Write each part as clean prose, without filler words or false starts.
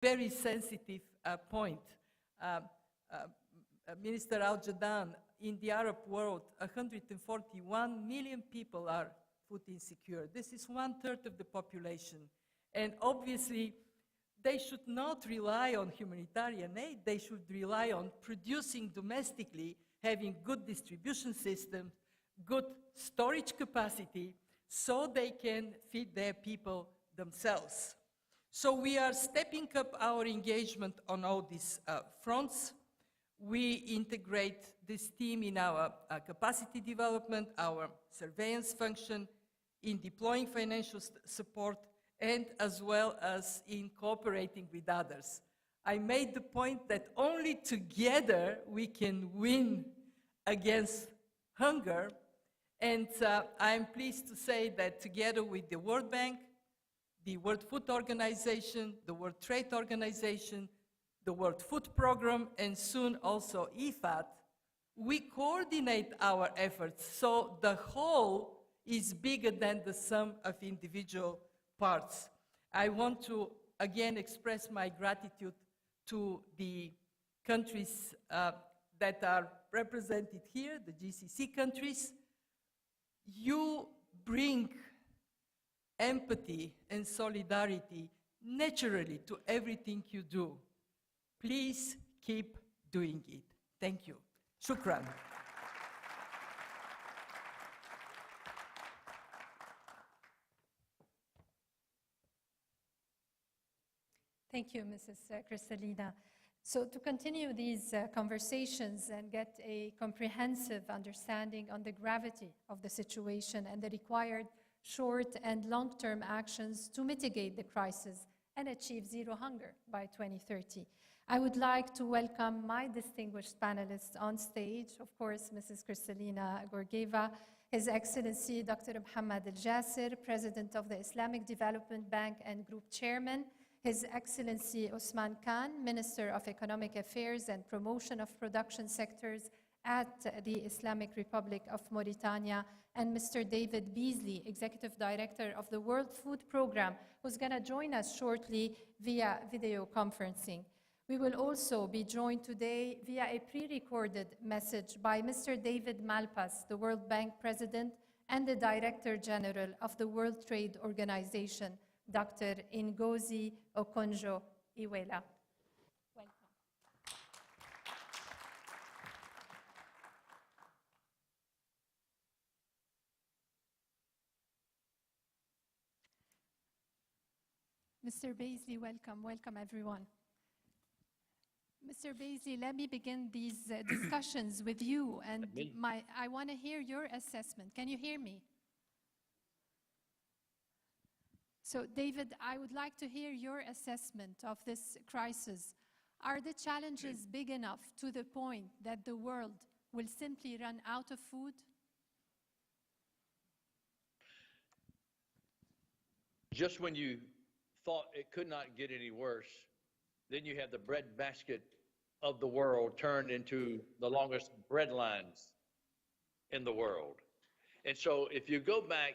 very sensitive point. Minister Al-Jadaan, in the Arab world, 141 million people are food insecure. This is 1/3 of the population. And obviously, they should not rely on humanitarian aid. They should rely on producing domestically, having good distribution systems, good storage capacity, so they can feed their people themselves. So we are stepping up our engagement on all these fronts. We integrate this team in our capacity development, our surveillance function, in deploying financial support, and as well as in cooperating with others. I made the point that only together we can win against hunger, and I'm pleased to say that together with the World Bank, the World Food Organization, the World Trade Organization, the World Food Program, and soon also IFAD, we coordinate our efforts so the whole is bigger than the sum of individual parts. I want to again express my gratitude to the countries that are represented here, the GCC countries. You bring empathy and solidarity naturally to everything you do. Please keep doing it. Thank you. Shukran. Thank you, Mrs. Kristalina. So to continue these conversations and get a comprehensive understanding on the gravity of the situation and the required short and long-term actions to mitigate the crisis and achieve zero hunger by 2030. I would like to welcome my distinguished panelists on stage, of course, Mrs. Kristalina Georgieva, His Excellency Dr. Mohammed Al-Jasir, President of the Islamic Development Bank and Group Chairman, His Excellency Osman Khan, Minister of Economic Affairs and Promotion of Production Sectors at the Islamic Republic of Mauritania, and Mr. David Beasley, Executive Director of the World Food Program, who's going to join us shortly via video conferencing. We will also be joined today via a pre-recorded message by Mr. David Malpass, the World Bank President and the Director General of the World Trade Organization, Dr. Ngozi Okonjo-Iweala. Welcome. Mr. Beasley, welcome. Welcome, everyone. Mr. Beasley, let me begin these discussions with you, and I want to hear your assessment. Can you hear me? So, David, I would like to hear your assessment of this crisis. Are the challenges big enough to the point that the world will simply run out of food? Just when you thought it could not get any worse, then you have the bread basket of the world turned into the longest bread lines in the world. And so if you go back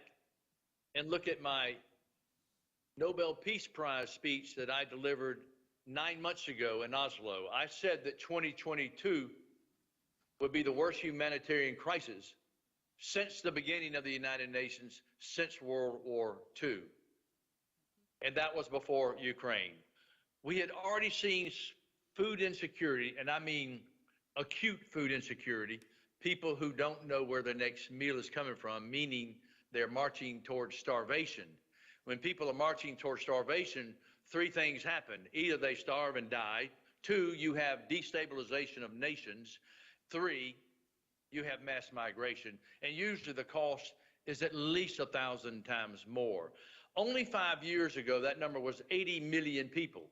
and look at my Nobel Peace Prize speech that I delivered 9 months ago in Oslo, I said that 2022 would be the worst humanitarian crisis since the beginning of the United Nations, since World War II. And that was before Ukraine. We had already seen food insecurity, and I mean acute food insecurity, people who don't know where their next meal is coming from, meaning they're marching towards starvation. When people are marching towards starvation, 3 things happen. Either they starve and die. 2, you have destabilization of nations. 3, you have mass migration. And usually the cost is at least 1,000 times more. Only 5 years ago, that number was 80 million people.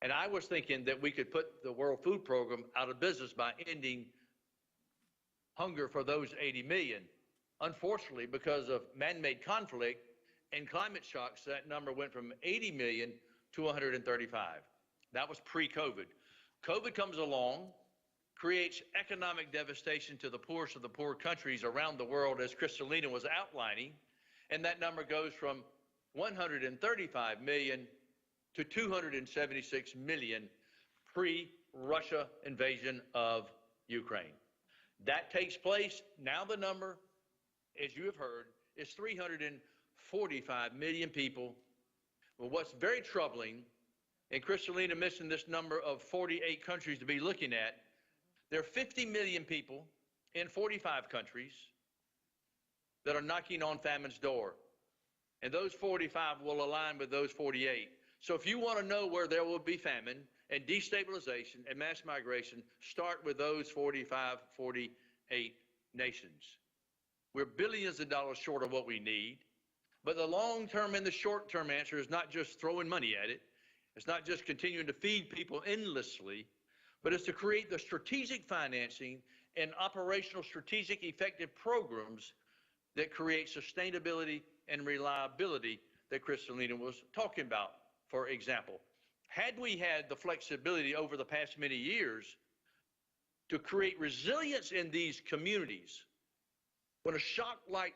And I was thinking that we could put the World Food Program out of business by ending hunger for those 80 million. Unfortunately, because of man-made conflict and climate shocks, that number went from 80 million to 135. That was pre-COVID. COVID comes along, creates economic devastation to the poorest of the poor countries around the world, as Kristalina was outlining, and that number goes from 135 million to 276 million pre-Russia invasion of Ukraine. That takes place, now the number, as you have heard, is 345 million people. Well, what's very troubling, and Kristalina mentioned this number of 48 countries to be looking at, there are 50 million people in 45 countries that are knocking on famine's door. And those 45 will align with those 48. So if you want to know where there will be famine and destabilization and mass migration, start with those 45, 48 nations. We're billions of dollars short of what we need. But the long-term and the short-term answer is not just throwing money at it. It's not just continuing to feed people endlessly, but it's to create the strategic financing and operational strategic effective programs that create sustainability and reliability that Kristalina was talking about, for example. Had we had the flexibility over the past many years to create resilience in these communities, when a shock like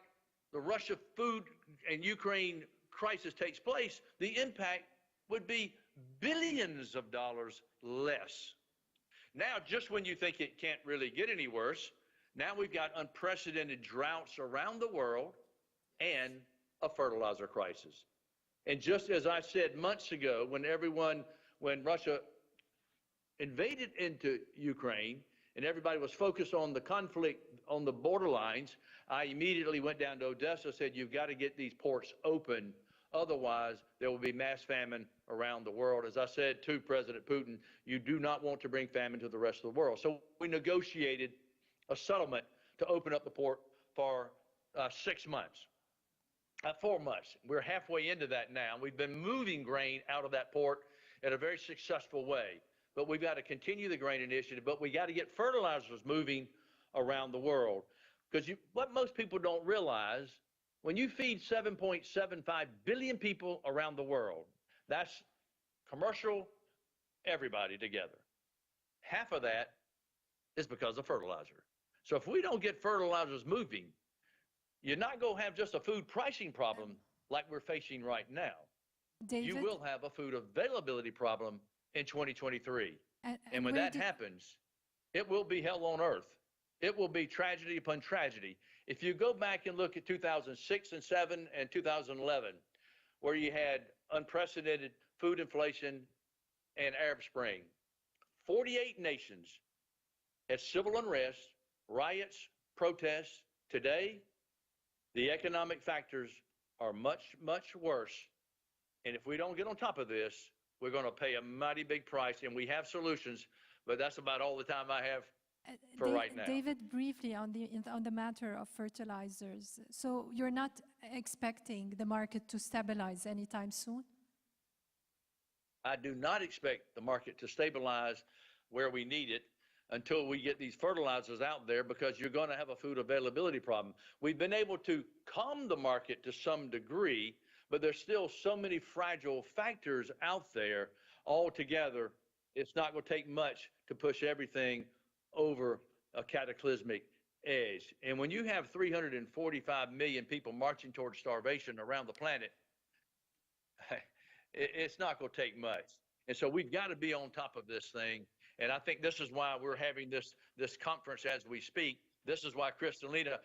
the Russia food and Ukraine crisis takes place, the impact would be billions of dollars less. Now, just when you think it can't really get any worse, now we've got unprecedented droughts around the world and a fertilizer crisis. And just as I said months ago, when Russia invaded into Ukraine and everybody was focused on the conflict on the borderlines, I immediately went down to Odessa, said, you've got to get these ports open. Otherwise, there will be mass famine around the world. As I said to President Putin, you do not want to bring famine to the rest of the world. So we negotiated a settlement to open up the port for 6 months. 4 months. We're halfway into that now. We've been moving grain out of that port in a very successful way. But we've got to continue the grain initiative, but we got to get fertilizers moving around the world. Because what most people don't realize, when you feed 7.75 billion people around the world, that's commercial, everybody together. Half of that is because of fertilizer. So if we don't get fertilizers moving, you're not going to have just a food pricing problem like we're facing right now. David, you will have a food availability problem in 2023. And when that happens, it will be hell on earth. It will be tragedy upon tragedy. If you go back and look at 2006 and 7 and 2011, where you had unprecedented food inflation and Arab Spring, 48 nations had civil unrest, riots, protests. Today, the economic factors are much, much worse. And if we don't get on top of this, we're going to pay a mighty big price. And we have solutions, but that's about all the time I have for right now. David, briefly on the matter of fertilizers. So you're not expecting the market to stabilize anytime soon? I do not expect the market to stabilize where we need it until we get these fertilizers out there, because you're going to have a food availability problem. We've been able to calm the market to some degree, but there's still so many fragile factors out there. Altogether, it's not going to take much to push everything over a cataclysmic edge. And when you have 345 million people marching towards starvation around the planet, it's not going to take much. And so we've got to be on top of this thing. And I think this is why we're having this conference as we speak. This is why Kristalina,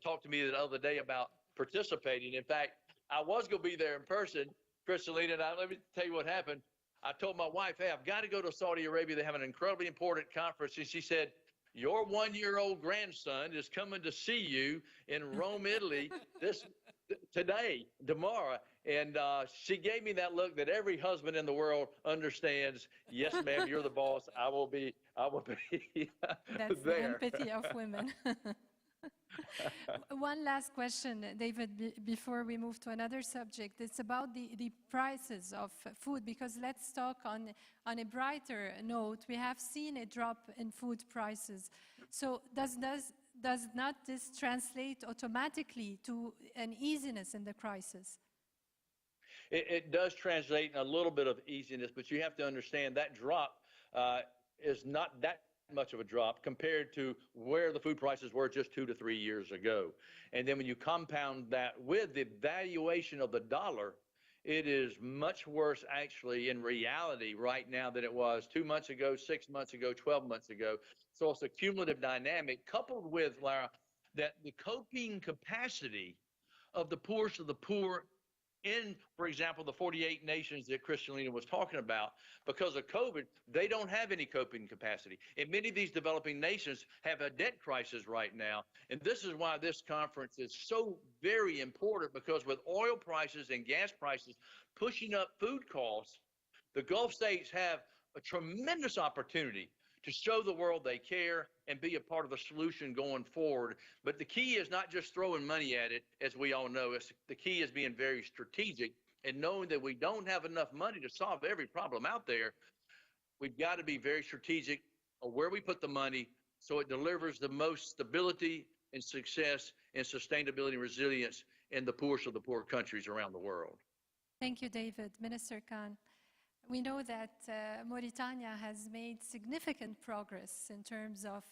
talked to me the other day about participating. In fact, I was going to be there in person, Kristalina, and let me tell you what happened. I told my wife, hey, I've got to go to Saudi Arabia. They have an incredibly important conference. And she said, your 1-year-old grandson is coming to see you in Rome, Italy, tomorrow. And she gave me that look that every husband in the world understands. Yes, ma'am, you're the boss. I will be That's there. The empathy of women. One last question, David, before we move to another subject. It's about the prices of food, because let's talk on a brighter note. We have seen a drop in food prices. So does not this translate automatically to an easiness in the crisis? It does translate in a little bit of easiness, but you have to understand that drop is not that much of a drop compared to where the food prices were just 2 to 3 years ago. And then when you compound that with the valuation of the dollar, It is much worse, actually, in reality right now than it was 2 months ago, 6 months ago, 12 months ago. So it's a cumulative dynamic coupled with, Lara, that the coping capacity of the poorest of the poor in, for example, the 48 nations that Kristalina was talking about, because of COVID, they don't have any coping capacity. And many of these developing nations have a debt crisis right now. And this is why this conference is so very important, because with oil prices and gas prices pushing up food costs, the Gulf states have a tremendous opportunity to show the world they care and be a part of the solution going forward. But the key is not just throwing money at it, as we all know. The key is being very strategic and knowing that we don't have enough money to solve every problem out there. We've got to be very strategic of where we put the money so it delivers the most stability and success and sustainability and resilience in the poorest of the poor countries around the world. Thank you, David. Minister Khan. We know that Mauritania has made significant progress in terms of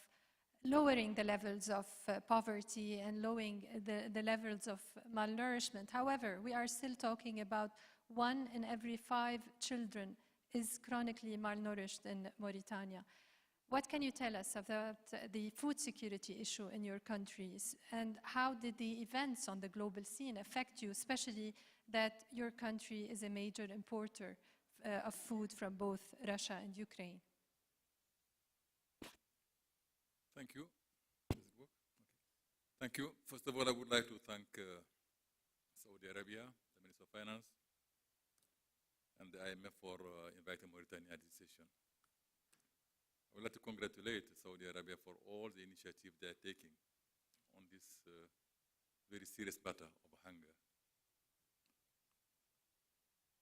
lowering the levels of poverty and lowering the levels of malnourishment. However, we are still talking about 1 in every 5 children is chronically malnourished in Mauritania. What can you tell us about the food security issue in your countries, and how did the events on the global scene affect you, especially that your country is a major importer of food from both Russia and Ukraine? Thank you. Does it work? Okay. Thank you. First of all, I would like to thank Saudi Arabia, the Minister of Finance, and the IMF for inviting Mauritania at this session. I would like to congratulate Saudi Arabia for all the initiatives they are taking on this very serious matter of hunger.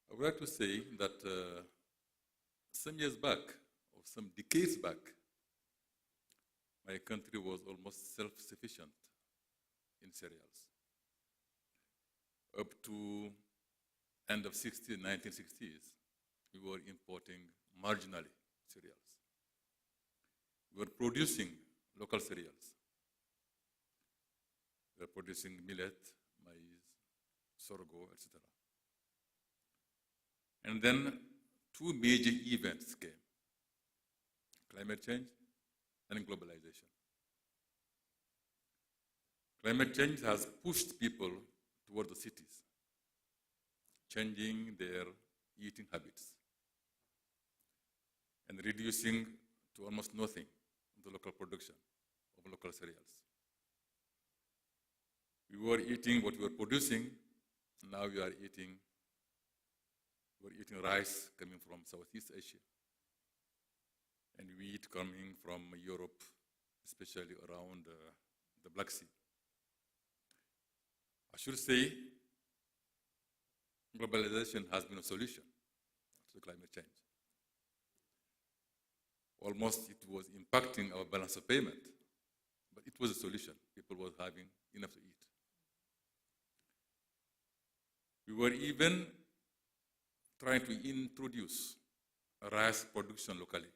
I would like to say that some years back, or some decades back, my country was almost self-sufficient in cereals. Up to end of 1960s, we were importing marginally cereals. We were producing local cereals. We were producing millet, maize, sorghum, etc. And then 2 major events came: climate change and globalization. Climate change has pushed people toward the cities, changing their eating habits and reducing to almost nothing the local production of local cereals. We were eating what we were producing, now we are eating rice coming from Southeast Asia, and wheat coming from Europe, especially around the Black Sea. I should say, globalization has been a solution to climate change. Almost it was impacting our balance of payment, but it was a solution. People were having enough to eat. We were even trying to introduce rice production locally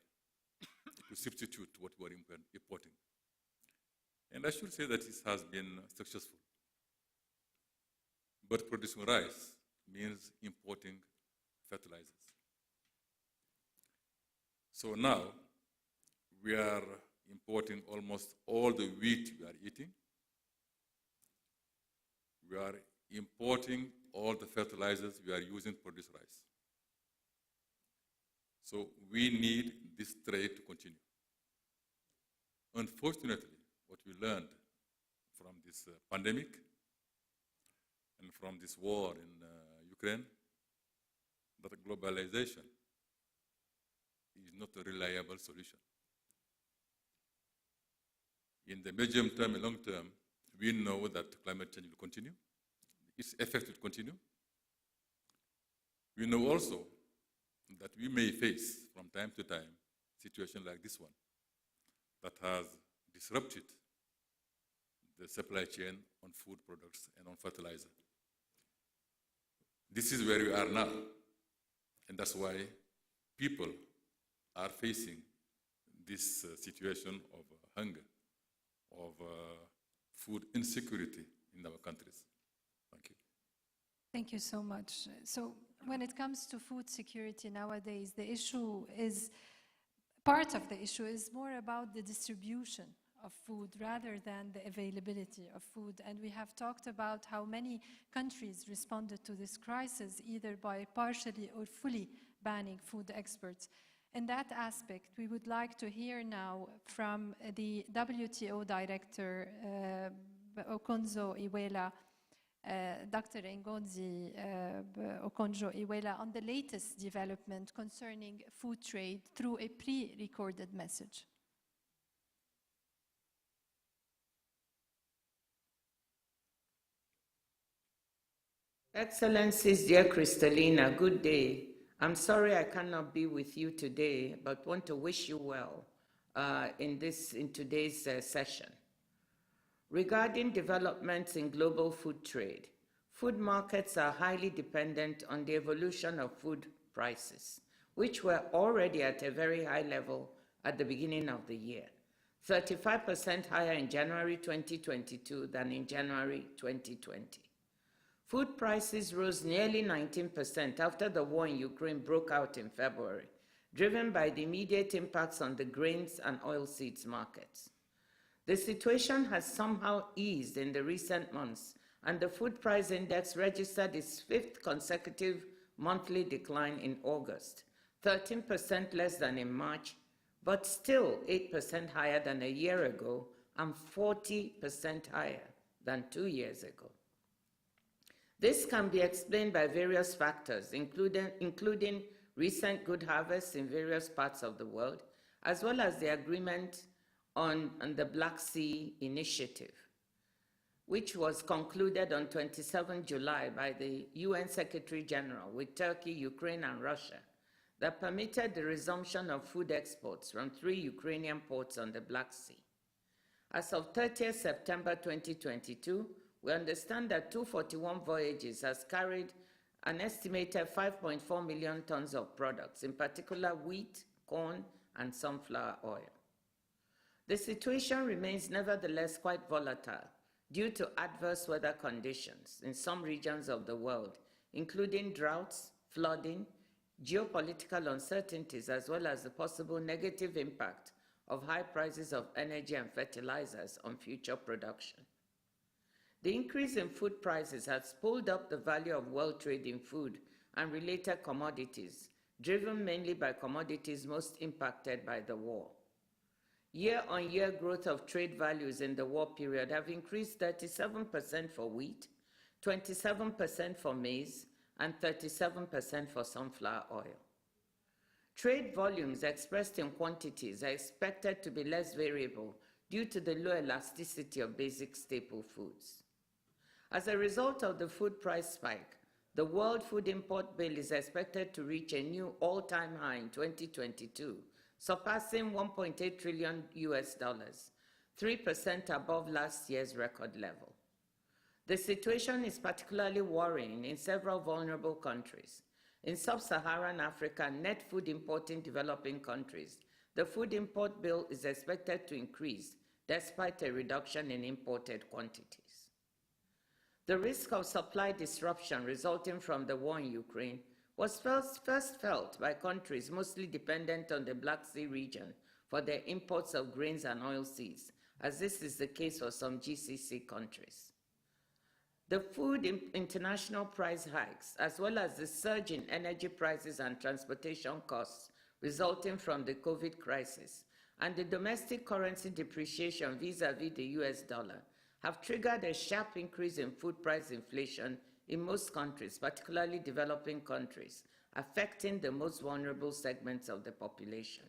to substitute what we were importing. And I should say that this has been successful. But producing rice means importing fertilizers. So now we are importing almost all the wheat we are eating. We are importing all the fertilizers we are using to produce rice. So we need this trade to continue. Unfortunately, what we learned from this pandemic and from this war in Ukraine, that globalization is not a reliable solution. In the medium term and long term, we know that climate change will continue. Its effect will continue. We know also that we may face from time to time situations like this one that has disrupted the supply chain on food products and on fertilizer. This is where we are now, and that's why people are facing this situation of hunger, of food insecurity in our countries. Thank you. Thank you so much. So when it comes to food security nowadays, the issue is, part of the issue is more about the distribution of food rather than the availability of food. And we have talked about how many countries responded to this crisis either by partially or fully banning food exports. In that aspect, we would like to hear now from the WTO Director, Okonjo-Iweala, Dr. Ngozi Okonjo-Iweala, on the latest development concerning food trade through a pre-recorded message. Excellencies, dear Kristalina, good day. I'm sorry I cannot be with you today, but want to wish you well in today's session. Regarding developments in global food trade, food markets are highly dependent on the evolution of food prices, which were already at a very high level at the beginning of the year, 35% higher in January 2022 than in January 2020. Food prices rose nearly 19% after the war in Ukraine broke out in February, driven by the immediate impacts on the grains and oilseeds markets. The situation has somehow eased in the recent months, and the food price index registered its 5th consecutive monthly decline in August, 13% less than in March, but still 8% higher than a year ago and 40% higher than 2 years ago. This can be explained by various factors, including recent good harvests in various parts of the world, as well as the agreement on the Black Sea Initiative, which was concluded on 27 July by the UN Secretary General with Turkey, Ukraine, and Russia, that permitted the resumption of food exports from 3 Ukrainian ports on the Black Sea. As of 30th September 2022, we understand that 241 voyages has carried an estimated 5.4 million tons of products, in particular wheat, corn, and sunflower oil. The situation remains nevertheless quite volatile due to adverse weather conditions in some regions of the world, including droughts, flooding, geopolitical uncertainties, as well as the possible negative impact of high prices of energy and fertilizers on future production. The increase in food prices has pulled up the value of world trade in food and related commodities, driven mainly by commodities most impacted by the war. Year-on-year growth of trade values in the war period have increased 37% for wheat, 27% for maize, and 37% for sunflower oil. Trade volumes expressed in quantities are expected to be less variable due to the low elasticity of basic staple foods. As a result of the food price spike, the World Food Import Bill is expected to reach a new all-time high in 2022, surpassing $1.8 trillion, 3% above last year's record level. The situation is particularly worrying in several vulnerable countries. In sub-Saharan Africa, net food importing developing countries, the food import bill is expected to increase despite a reduction in imported quantities. The risk of supply disruption resulting from the war in Ukraine was first felt by countries mostly dependent on the Black Sea region for their imports of grains and oilseeds, as this is the case for some GCC countries. The food international price hikes, as well as the surge in energy prices and transportation costs resulting from the COVID crisis, and the domestic currency depreciation vis-à-vis the US dollar, have triggered a sharp increase in food price inflation in most countries, particularly developing countries, affecting the most vulnerable segments of the population.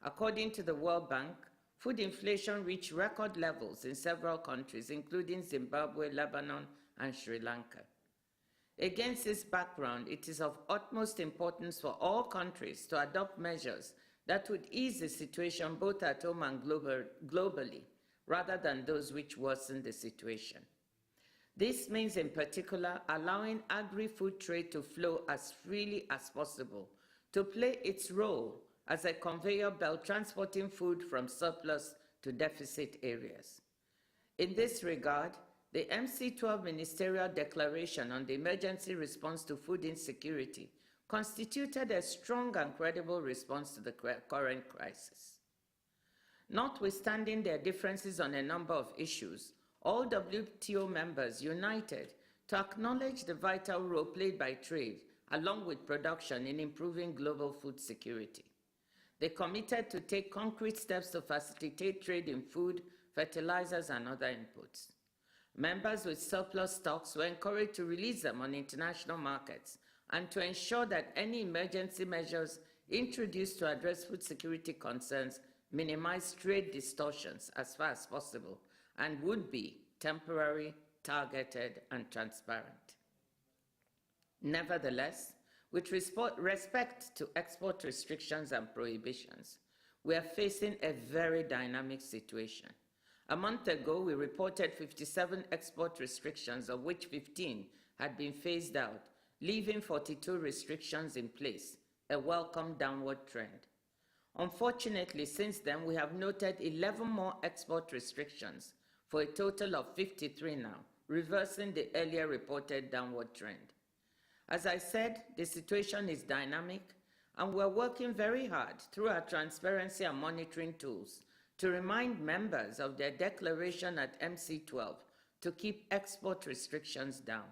According to the World Bank, food inflation reached record levels in several countries, including Zimbabwe, Lebanon, and Sri Lanka. Against this background, it is of utmost importance for all countries to adopt measures that would ease the situation both at home and globally, rather than those which worsen the situation. This means, in particular, allowing agri-food trade to flow as freely as possible, to play its role as a conveyor belt transporting food from surplus to deficit areas. In this regard, The MC12 Ministerial Declaration on the Emergency Response to Food Insecurity constituted a strong and credible response to the current crisis. Notwithstanding their differences on a number of issues, all WTO members united to acknowledge the vital role played by trade, along with production, in improving global food security. They committed to take concrete steps to facilitate trade in food, fertilizers, and other inputs. Members with surplus stocks were encouraged to release them on international markets and to ensure that any emergency measures introduced to address food security concerns minimize trade distortions as far as possible and would be temporary, targeted, and transparent. Nevertheless, with respect to export restrictions and prohibitions, we are facing a very dynamic situation. A month ago, we reported 57 export restrictions, of which 15 had been phased out, leaving 42 restrictions in place, a welcome downward trend. Unfortunately, since then, we have noted 11 more export restrictions, for a total of 53 now, reversing the earlier reported downward trend. As I said, the situation is dynamic, and we're working very hard through our transparency and monitoring tools to remind members of their declaration at MC12 to keep export restrictions down.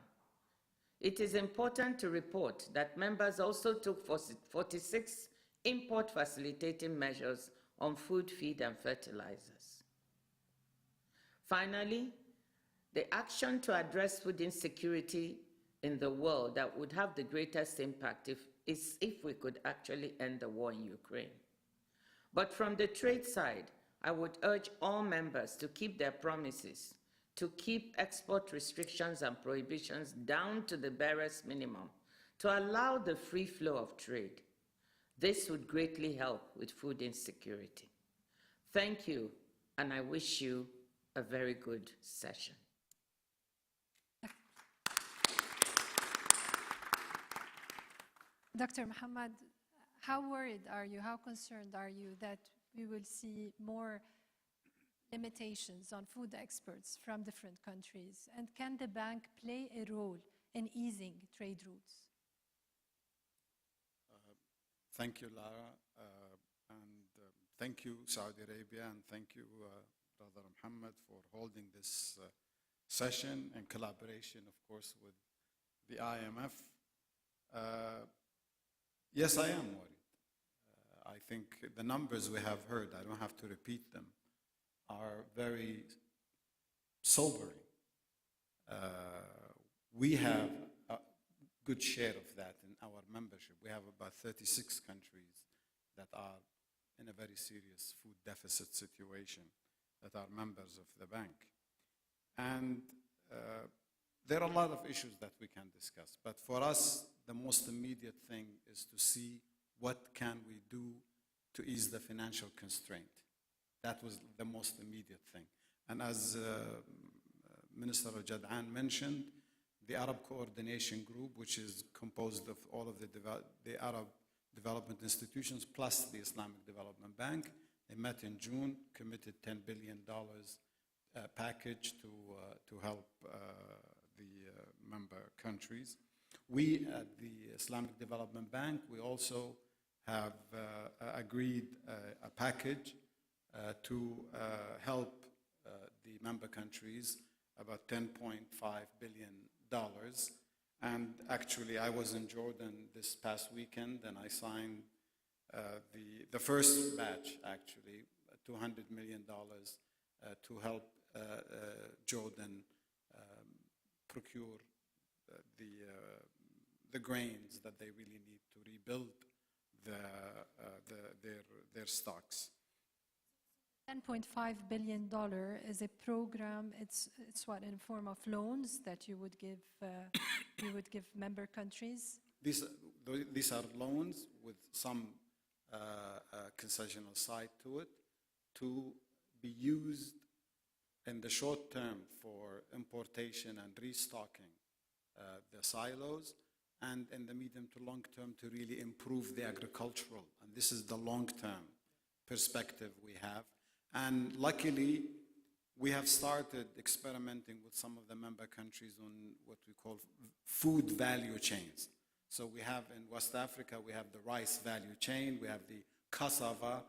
It is important to report that members also took 46 import facilitating measures on food, feed, and fertilizers. Finally, the action to address food insecurity in the world that would have the greatest impact is if we could actually end the war in Ukraine. But from the trade side, I would urge all members to keep their promises, to keep export restrictions and prohibitions down to the barest minimum, to allow the free flow of trade. This would greatly help with food insecurity. Thank you, and I wish you a very good session. Dr. Muhammad, how worried are you, how concerned are you that we will see more limitations on food exports from different countries? And can the bank play a role in easing trade routes? Thank you, Lara, and thank you, Saudi Arabia, and thank you, Brother Muhammad, for holding this session in collaboration, of course, with the IMF. Yes, I am worried. I think the numbers we have heard, I don't have to repeat them, are very sobering. We have a good share of that in our membership. We have about 36 countries that are in a very serious food deficit situation that are members of the bank. And there are a lot of issues that we can discuss. But for us, the most immediate thing is to see what can we do to ease the financial constraint. That was the most immediate thing. And as Minister Jad'an mentioned, the Arab Coordination Group, which is composed of all of the Arab development institutions plus the Islamic Development Bank, they met in June, committed $10 billion package to help the member countries. We at the Islamic Development Bank, we also have agreed a package to help the member countries, about $10.5 billion. And actually, I was in Jordan this past weekend, and I signed the first batch, actually, $200 million to help Jordan procure the grains that they really need to rebuild their stocks. $10.5 billion is a program. It's what, in form of loans that you would give member countries? These are loans with some concessional side to it, to be used in the short term for importation and restocking the silos, and in the medium to long term to really improve the agricultural. And this is the long term perspective we have. And luckily, we have started experimenting with some of the member countries on what we call food value chains. So we have in West Africa, we have the rice value chain, we have the cassava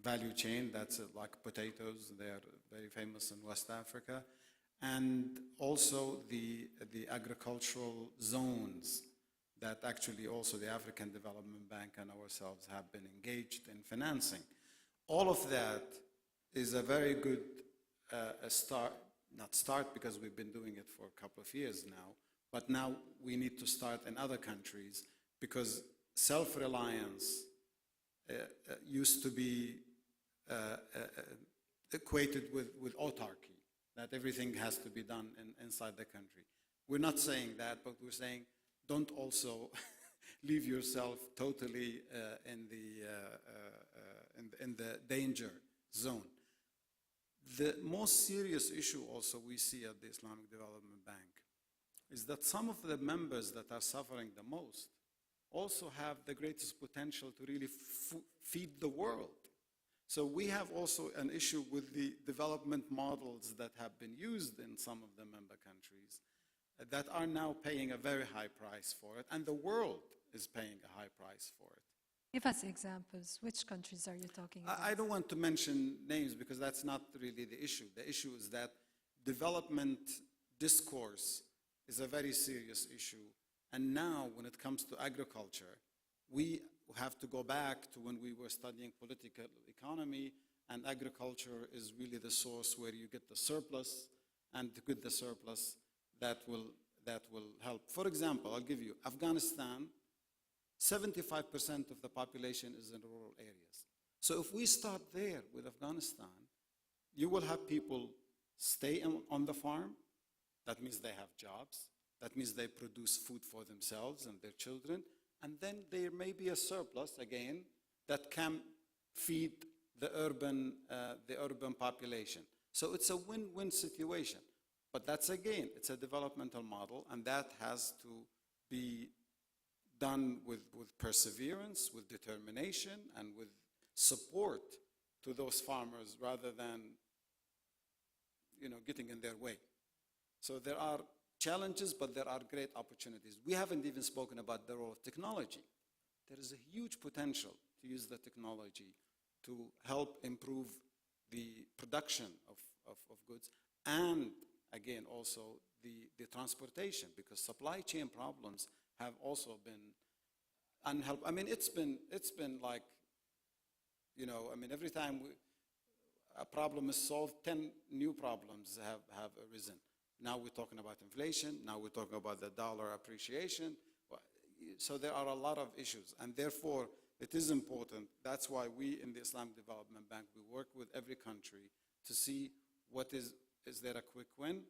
value chain, that's like potatoes, they're very famous in West Africa, and also the agricultural zones that actually also the African Development Bank and ourselves have been engaged in financing. All of that is a very good start, not start because we've been doing it for a couple of years now, but now we need to start in other countries because self-reliance used to be equated with autarky, that everything has to be done inside the country. We're not saying that, but we're saying don't also leave yourself totally in the danger zone. The most serious issue also we see at the Islamic Development Bank is that some of the members that are suffering the most also have the greatest potential to really feed the world. So we have also an issue with the development models that have been used in some of the member countries that are now paying a very high price for it, and the world is paying a high price for it. Give us examples. Which countries are you talking about? I don't want to mention names because that's not really the issue. The issue is that development discourse is a very serious issue. And now when it comes to agriculture, we have to go back to when we were studying political economy, and agriculture is really the source where you get the surplus, and to get the surplus that will help. For example, I'll give you Afghanistan. 75% of the population is in rural areas. So if we start there with Afghanistan, you will have people stay on the farm. That means they have jobs. That means they produce food for themselves and their children. And then there may be a surplus, again, that can feed the urban population. So it's a win-win situation. But that's, again, it's a developmental model, and that has to be done with perseverance, with determination, and with support to those farmers rather than, getting in their way. So there are challenges, but there are great opportunities. We haven't even spoken about the role of technology. There is a huge potential to use the technology to help improve the production of goods, and again, also the transportation, because supply chain problems have also been unhelpful. I mean, it's been like, every time a problem is solved, 10 new problems have arisen. Now we're talking about inflation. Now we're talking about the dollar appreciation. So there are a lot of issues, and therefore it is important. That's why we in the Islamic Development Bank, we work with every country to see what is there a quick win,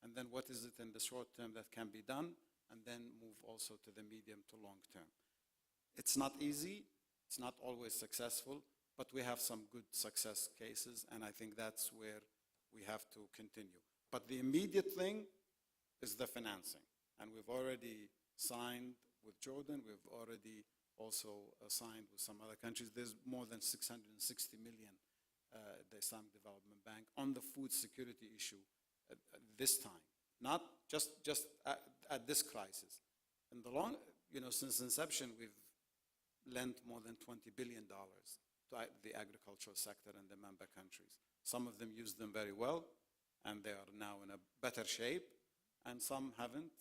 and then what is it in the short term that can be done, and then move also to the medium to long term. It's not easy, it's not always successful, but we have some good success cases, and I think that's where we have to continue. But the immediate thing is the financing, and we've already signed with Jordan, we've already also signed with some other countries. There's more than 660 million, the Islamic Development Bank, on the food security issue this time, not just at this crisis. In the long, since inception, we've lent more than $20 billion to the agricultural sector in the member countries. Some of them use them very well, and they are now in a better shape, and some haven't,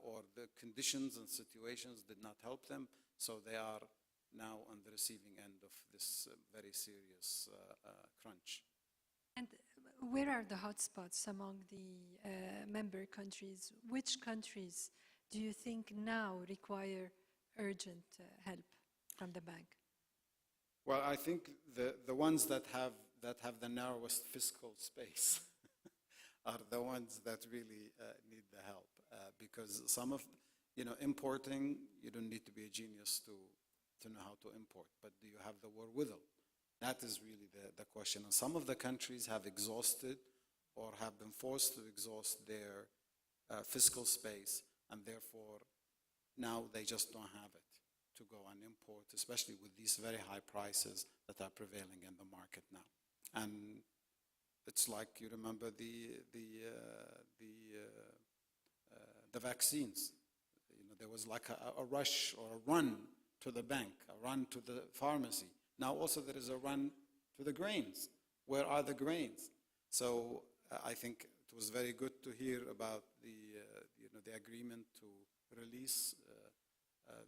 or the conditions and situations did not help them, so they are now on the receiving end of this very serious crunch. And where are the hotspots among the member countries? Which countries do you think now require urgent help from the bank? Well, I think the ones that have the narrowest fiscal space are the ones that really need the help, because some of, importing, you don't need to be a genius to know how to import, but do you have the wherewithal? That is really the question. And some of the countries have exhausted or have been forced to exhaust their fiscal space, and therefore now they just don't have it to go and import, especially with these very high prices that are prevailing in the market now. And it's like you remember the vaccines. You know, there was like a rush or a run to the bank, a run to the pharmacy. Now also there is a run to the grains. Where are the grains? So I think it was very good to hear about the agreement to release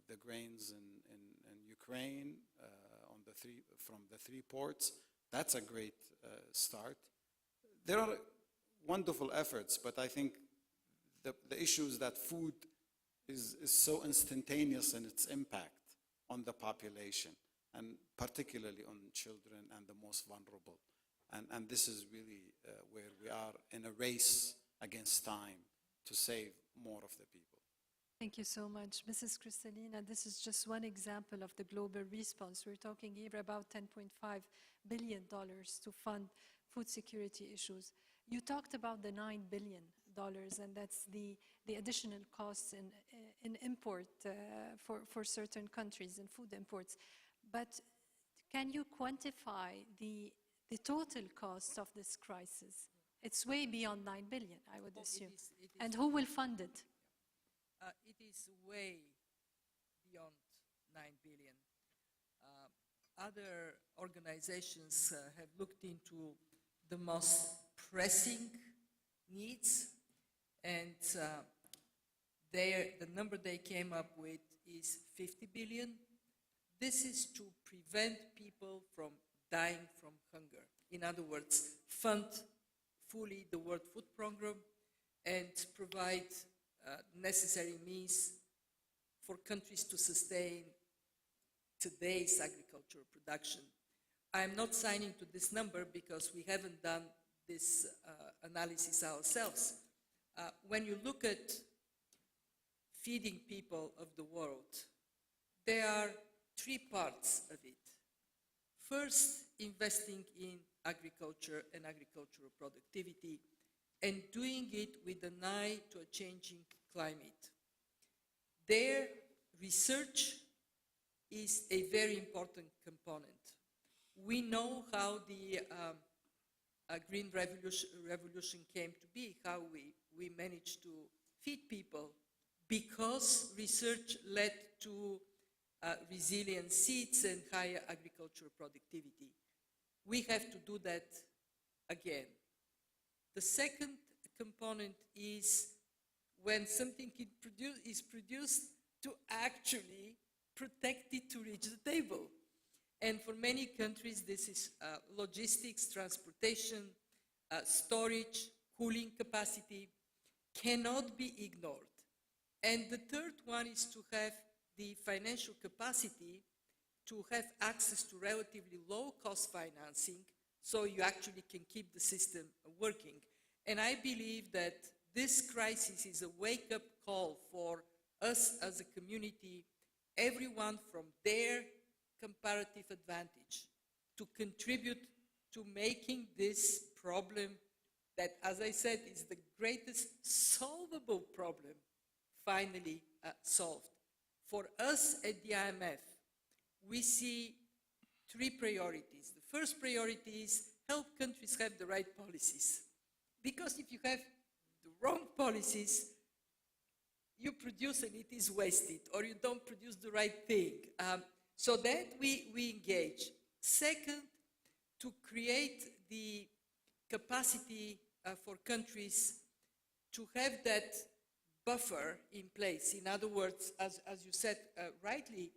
the grains in Ukraine from the three ports. That's a great start. There are wonderful efforts, but I think the issue is that food is so instantaneous in its impact on the population, and particularly on children and the most vulnerable. And this is really where we are in a race against time to save more of the people. Thank you so much. Mrs. Kristalina, this is just one example of the global response. We're talking here about $10.5 billion to fund food security issues. You talked about the $9 billion, and that's the additional costs in import for certain countries in food imports. But can you quantify the total cost of this crisis? It's way beyond $9 billion, I would assume. It is, and who will fund it? It is way beyond $9 billion. Other organizations have looked into the most pressing needs, and the number they came up with is 50 billion. This is to prevent people from dying from hunger. In other words, fund fully the World Food Program and provide necessary means for countries to sustain today's agricultural production. I'm not signing to this number because we haven't done this analysis ourselves. When you look at feeding people of the world, there are three parts of it. First, investing in agriculture and agricultural productivity, and doing it with an eye to a changing climate. There, research is a very important component. We know how the Green Revolution came to be, how we managed to feed people, because research led to resilient seeds and higher agricultural productivity. We have to do that again. The second component is when something is produced, to actually protect it to reach the table. And for many countries, this is logistics, transportation, storage, cooling capacity, cannot be ignored. And the third one is to have the financial capacity to have access to relatively low-cost financing so you actually can keep the system working. And I believe that this crisis is a wake-up call for us as a community, everyone from their comparative advantage, to contribute to making this problem that, as I said, is the greatest solvable problem, finally solved. For us at the IMF, we see three priorities. The first priority is help countries have the right policies. Because if you have the wrong policies, you produce and it is wasted, or you don't produce the right thing. So that we engage. Second, to create the capacity for countries to have that buffer in place. In other words, as you said rightly,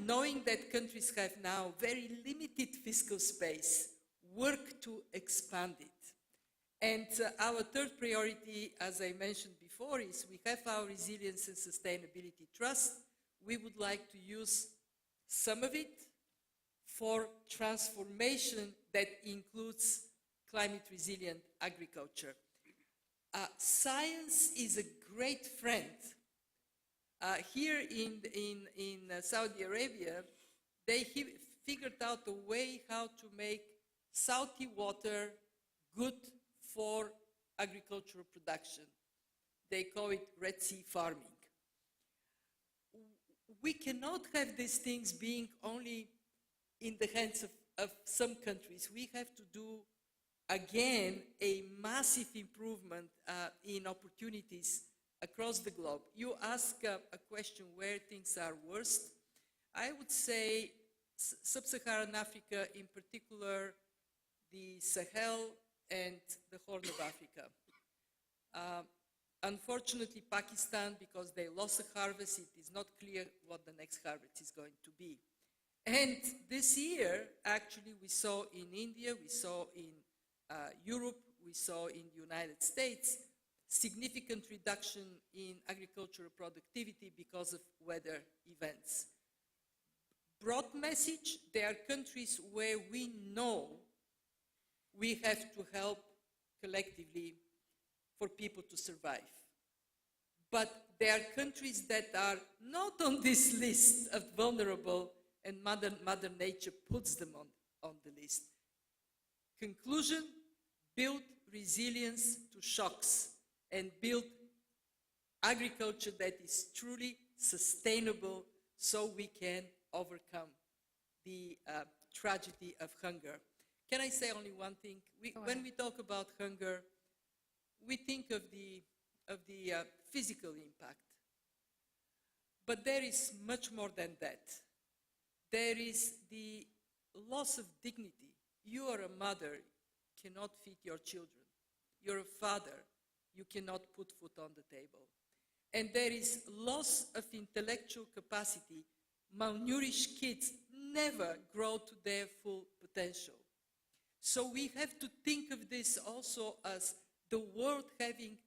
knowing that countries have now very limited fiscal space, work to expand it. And our third priority, as I mentioned before, is we have our Resilience and Sustainability Trust. We would like to use some of it for transformation that includes climate resilient agriculture. Science is a great friend. Here in Saudi Arabia, they figured out a way how to make salty water good for agricultural production. They call it Red Sea farming. We cannot have these things being only in the hands of of some countries. We have to do, again, a massive improvement in opportunities across the globe. You ask a question where things are worst. I would say sub-Saharan Africa, in particular, the Sahel and the Horn of Africa. Unfortunately, Pakistan, because they lost a harvest, it is not clear what the next harvest is going to be. And this year, actually, we saw in India, we saw in Europe, we saw in the United States, significant reduction in agricultural productivity because of weather events. Broad message, there are countries where we know we have to help collectively for people to survive. But there are countries that are not on this list of vulnerable, and Mother Nature puts them on the list. Conclusion, build resilience to shocks and build agriculture that is truly sustainable so we can overcome the tragedy of hunger. Can I say only one thing? When we talk about hunger, we think of the physical impact. But there is much more than that. There is the loss of dignity. You are a mother, cannot feed your children. You're a father, you cannot put food on the table. And there is loss of intellectual capacity. Malnourished kids never grow to their full potential. So we have to think of this also as the world having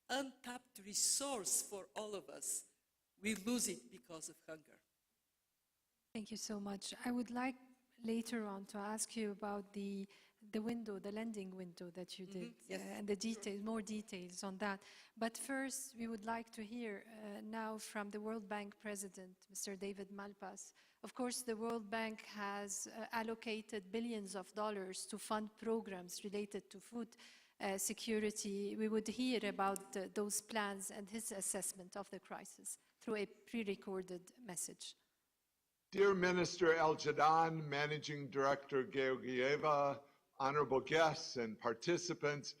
untapped resource for all of us. We lose it because of hunger. Thank you so much. I would like later on to ask you about the window, the lending window that you did, Yes, and the details, more details on that. But first, we would like to hear now from the World Bank President, Mr. David Malpass. Of course, the World Bank has allocated billions of dollars to fund programs related to food security. We would hear about those plans and his assessment of the crisis through a pre-recorded message. Dear Minister El-Jadaan, Managing Director Georgieva, honorable guests and participants,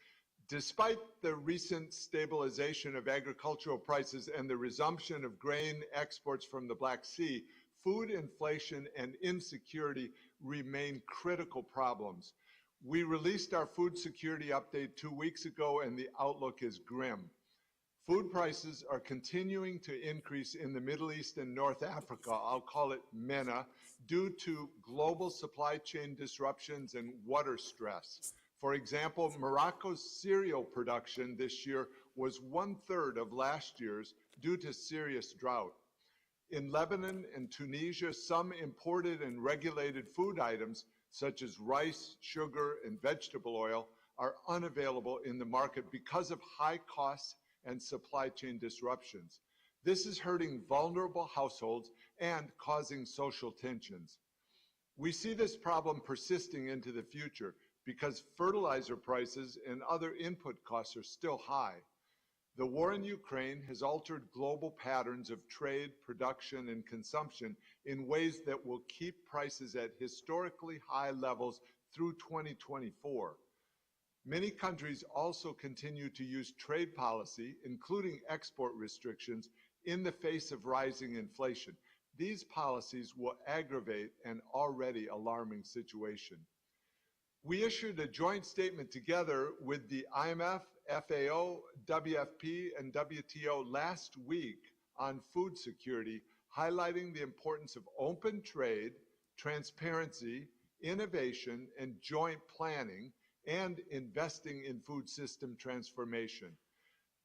despite the recent stabilization of agricultural prices and the resumption of grain exports from the Black Sea, food inflation and insecurity remain critical problems. We released our food security update 2 weeks ago, and the outlook is grim. Food prices are continuing to increase in the Middle East and North Africa, I'll call it MENA, due to global supply chain disruptions and water stress. For example, Morocco's cereal production this year was 1/3 of last year's due to serious drought. In Lebanon and Tunisia, some imported and regulated food items, such as rice, sugar, and vegetable oil, are unavailable in the market because of high costs and supply chain disruptions. This is hurting vulnerable households and causing social tensions. We see this problem persisting into the future because fertilizer prices and other input costs are still high. The war in Ukraine has altered global patterns of trade, production, and consumption in ways that will keep prices at historically high levels through 2024. Many countries also continue to use trade policy, including export restrictions, in the face of rising inflation. These policies will aggravate an already alarming situation. We issued a joint statement together with the IMF, FAO, WFP, and WTO last week on food security, highlighting the importance of open trade, transparency, innovation, and joint planning, and investing in food system transformation.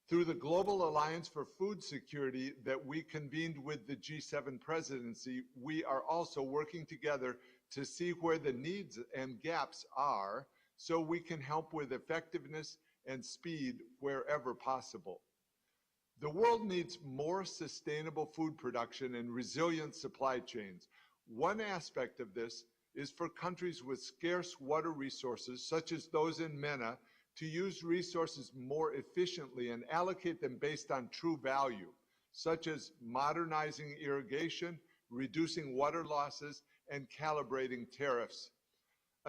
Through the Global Alliance for Food Security that we convened with the G7 presidency, we are also working together to see where the needs and gaps are so we can help with effectiveness and speed wherever possible. The world needs more sustainable food production and resilient supply chains. One aspect of this is for countries with scarce water resources, such as those in MENA, to use resources more efficiently and allocate them based on true value, such as modernizing irrigation, reducing water losses, and calibrating tariffs.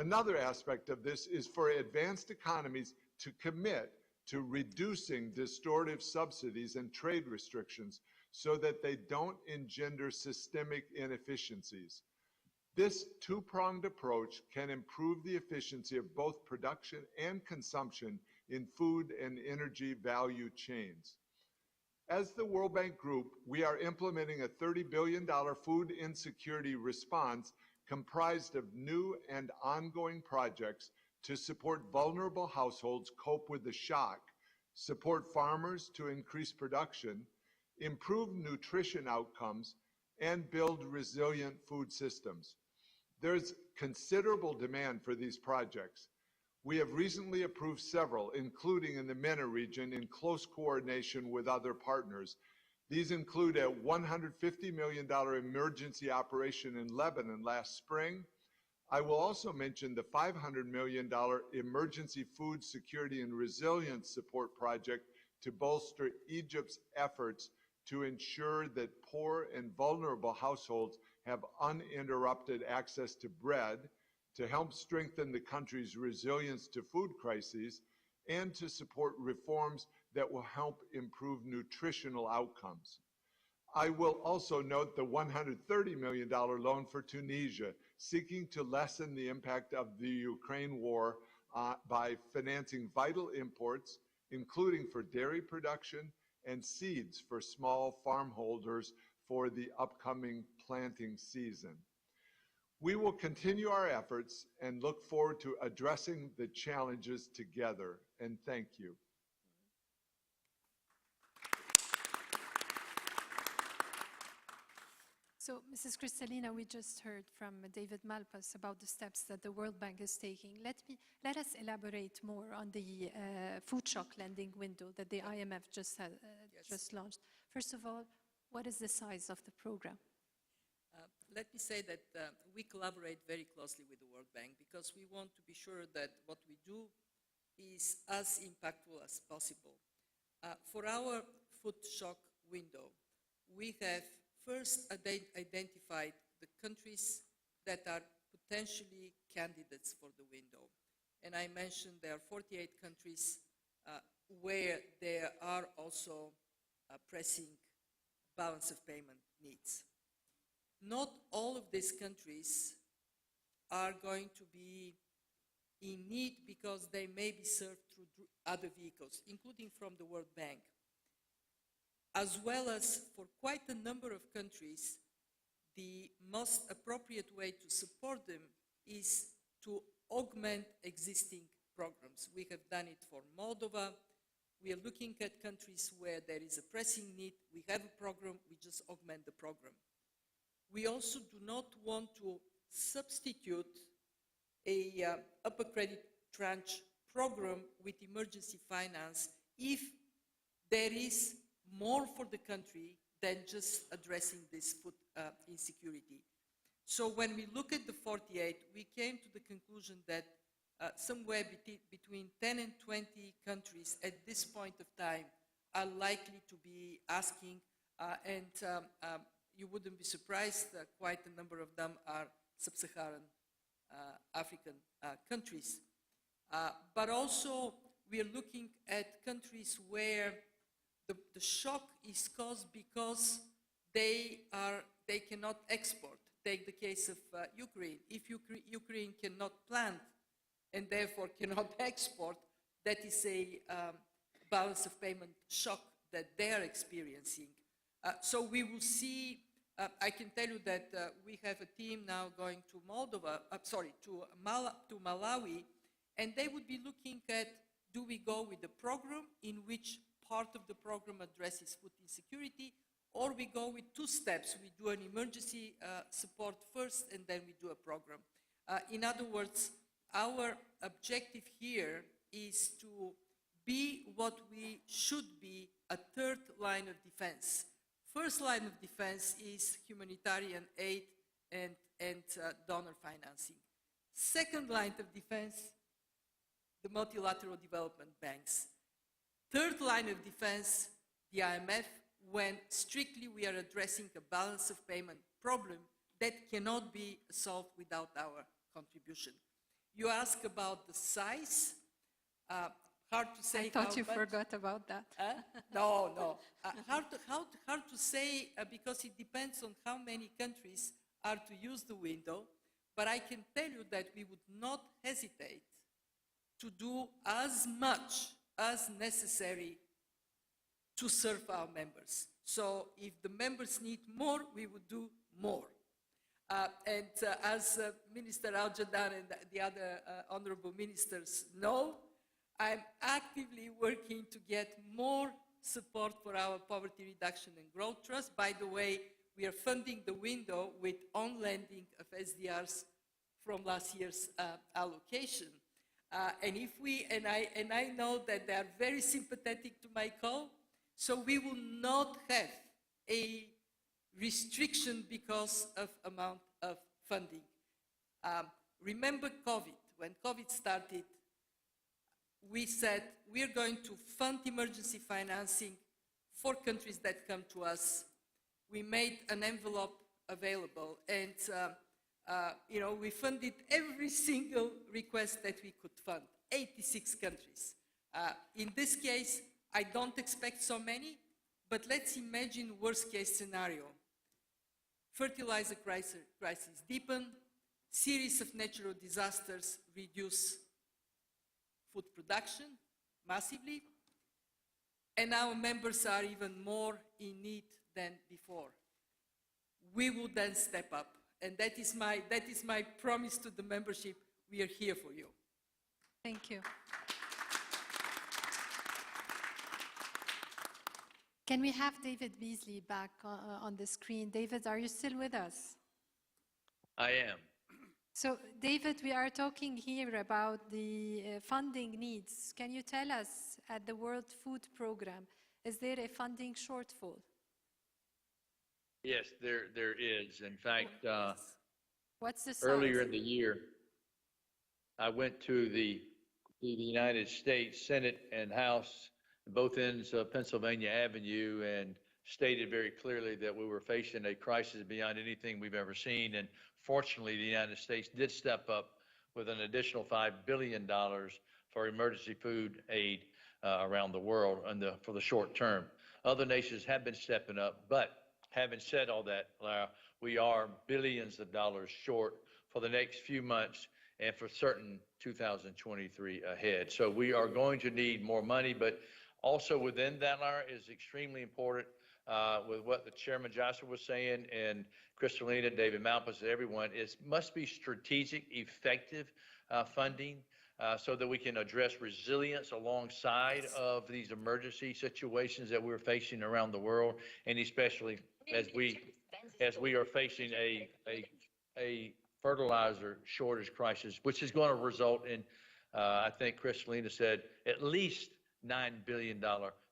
Another aspect of this is for advanced economies to commit to reducing distortive subsidies and trade restrictions so that they don't engender systemic inefficiencies. This two-pronged approach can improve the efficiency of both production and consumption in food and energy value chains. As the World Bank Group, we are implementing a $30 billion food insecurity response comprised of new and ongoing projects to support vulnerable households cope with the shock, support farmers to increase production, improve nutrition outcomes, and build resilient food systems. There's considerable demand for these projects. We have recently approved several, including in the MENA region in close coordination with other partners. These include a $150 million emergency operation in Lebanon last spring. I will also mention the $500 million emergency food security and resilience support project to bolster Egypt's efforts to ensure that poor and vulnerable households have uninterrupted access to bread, to help strengthen the country's resilience to food crises, and to support reforms that will help improve nutritional outcomes. I will also note the $130 million loan for Tunisia, seeking to lessen the impact of the Ukraine war by financing vital imports, including for dairy production and seeds for small farm holders for the upcoming planting season. We will continue our efforts and look forward to addressing the challenges together, and thank you. So, Mrs. Kristalina, we just heard from David Malpass about the steps that the World Bank is taking. Let us elaborate more on the food shock lending window that the IMF just launched. First of all, what is the size of the program? Let me say that we collaborate very closely with the World Bank because we want to be sure that what we do is as impactful as possible. For our food shock window, we have first identified the countries that are potentially candidates for the window. And I mentioned there are 48 countries where there are also pressing balance of payment needs. Not all of these countries are going to be in need because they may be served through other vehicles, including from the World Bank. As well as for quite a number of countries, the most appropriate way to support them is to augment existing programs. We have done it for Moldova. We are looking at countries where there is a pressing need. We have a program, we just augment the program. We also do not want to substitute a upper credit tranche program with emergency finance if there is more for the country than just addressing this food insecurity. So when we look at the 48, we came to the conclusion that somewhere between 10 and 20 countries at this point of time are likely to be asking, and you wouldn't be surprised that quite a number of them are sub-Saharan African countries. But also we are looking at countries where the shock is caused because they cannot export. Take the case of Ukraine. If Ukraine cannot plant and therefore cannot export, that is a balance of payment shock that they are experiencing. So we will see, I can tell you that we have a team now going to Malawi, and they would be looking at, do we go with the program in which part of the program addresses food insecurity, or we go with two steps. We do an emergency support first, and then we do a program. In other words, our objective here is to be what we should be, a third line of defense. First line of defense is humanitarian aid and donor financing. Second line of defense, the multilateral development banks. Third line of defense, the IMF, when strictly we are addressing a balance of payment problem that cannot be solved without our contribution. You ask about the size. Hard to say. I thought how you much. forgot about that. No, no. Hard to say because it depends on how many countries are to use the window. But I can tell you that we would not hesitate to do as much as necessary to serve our members. So if the members need more, we would do more. As Minister Al-Jadar and the other honorable ministers know, I'm actively working to get more support for our Poverty Reduction and Growth Trust. By the way, we are funding the window with on-lending of SDRs from last year's allocation. And I know that they are very sympathetic to my call, so we will not have a restriction because of amount of funding. Remember COVID, when COVID started, we said we're going to fund emergency financing for countries that come to us. We made an envelope available and we funded every single request that we could fund, 86 countries. In this case, I don't expect so many, but let's imagine worst case scenario. Fertilizer crisis deepen, series of natural disasters reduce food production massively, and our members are even more in need than before. We will then step up, and that is my promise to the membership. We are here for you. Thank you. Can we have David Beasley back on the screen? David, are you still with us? I am. So, David, we are talking here about the funding needs. Can you tell us, at the World Food Program, is there a funding shortfall? Yes, there is. In fact, what's the size? earlier in the year, I went to the United States Senate and House, both ends of Pennsylvania Avenue, and stated very clearly that we were facing a crisis beyond anything we've ever seen. And fortunately, the United States did step up with an additional $5 billion for emergency food aid around the world for the short term. Other nations have been stepping up, but having said all that, Lara, we are billions of dollars short for the next few months and for certain 2023 ahead. So we are going to need more money, but also within that, Lara, is extremely important with what the Chairman Joshua was saying and Kristalina, David Malpas, everyone, must be strategic, effective funding so that we can address resilience alongside of these emergency situations that we're facing around the world, and especially as we are facing a fertilizer shortage crisis, which is going to result in, I think Kristalina said, at least $9 billion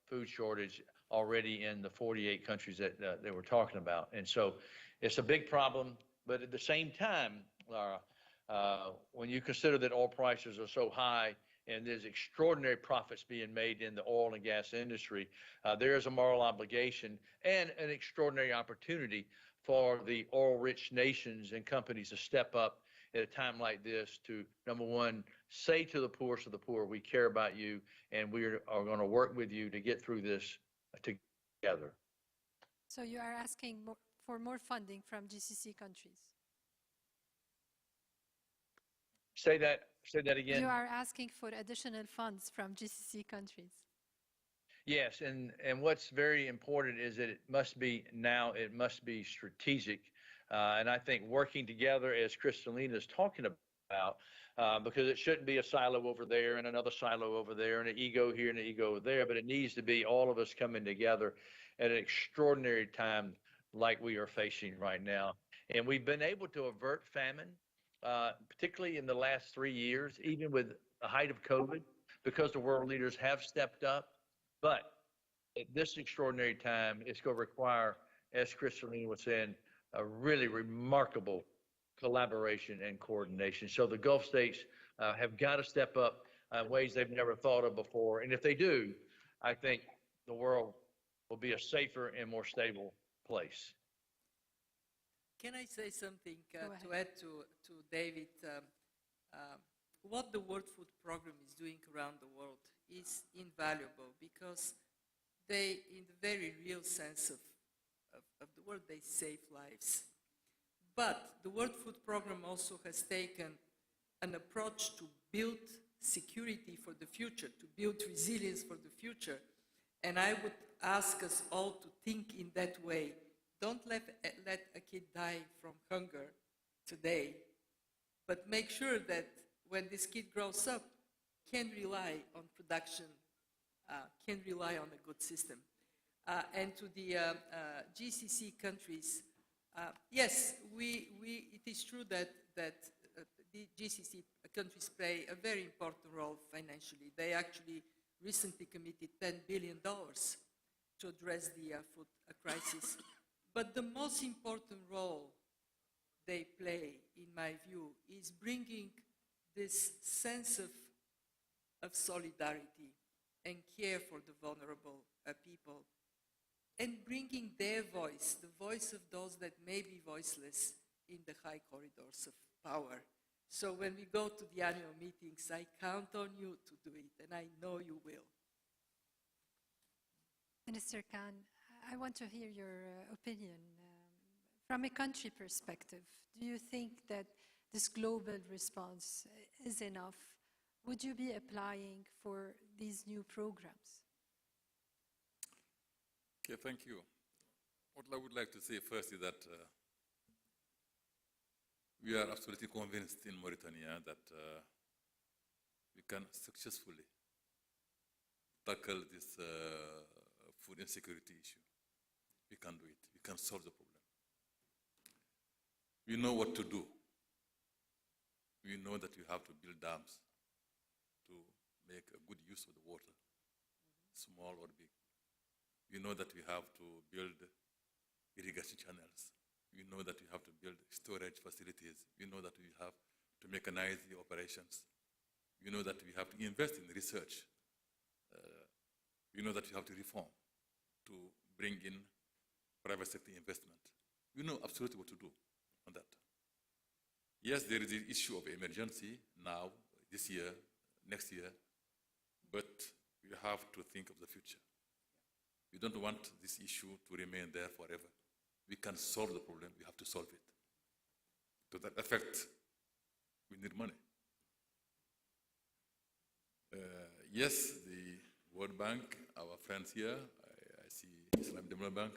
food shortage already in the 48 countries that they were talking about. And so it's a big problem, but at the same time, Lara, when you consider that oil prices are so high and there's extraordinary profits being made in the oil and gas industry, there is a moral obligation and an extraordinary opportunity for the oil-rich nations and companies to step up at a time like this to, number one, say to the poorest of the poor, we care about you and we are going to work with you to get through this together. So you are asking for more funding from GCC countries? Say that again. You are asking for additional funds from GCC countries? Yes, and what's very important is that it must be strategic. And I think working together, as Kristalina is talking about, because it shouldn't be a silo over there and another silo over there and an ego here and an ego over there, but it needs to be all of us coming together at an extraordinary time like we are facing right now. And we've been able to avert famine, particularly in the last 3 years, even with the height of COVID, because the world leaders have stepped up. But at this extraordinary time, it's going to require, as Kristalina was saying, a really remarkable collaboration and coordination. So the Gulf states have got to step up in ways they've never thought of before. And if they do, I think the world will be a safer and more stable place. Can I say something to add to David? what the World Food Program is doing around the world is invaluable because they, in the very real sense of the word, they save lives. But the World Food Program also has taken an approach to build security for the future, to build resilience for the future. And I would ask us all to think in that way. Don't let a kid die from hunger today, but make sure that when this kid grows up, can rely on production, can rely on a good system. And to the GCC countries, yes, it is true that the GCC countries play a very important role financially. They actually recently committed $10 billion to address the food crisis. But the most important role they play, in my view, is bringing this sense of solidarity and care for the vulnerable people, and bringing their voice, the voice of those that may be voiceless, in the high corridors of power. So when we go to the annual meetings, I count on you to do it, and I know you will. Minister Khan, I want to hear your opinion. From a country perspective, do you think that this global response is enough? Would you be applying for these new programs? Okay, thank you. What I would like to say first is that we are absolutely convinced in Mauritania that we can successfully tackle this food insecurity issue. We can do it. We can solve the problem. We know what to do. We know that we have to build dams to make a good use of the water, small or big. We know that we have to build irrigation channels. We know that we have to build storage facilities. We know that we have to mechanize the operations. We know that we have to invest in research. We know that we have to reform to bring in private sector investment. We know absolutely what to do on that. Yes, there is the issue of emergency now, this year, next year, but we have to think of the future. We don't want this issue to remain there forever. We can solve the problem, we have to solve it. To that effect, we need money. Yes, the World Bank, our friends here, I see Islamic Development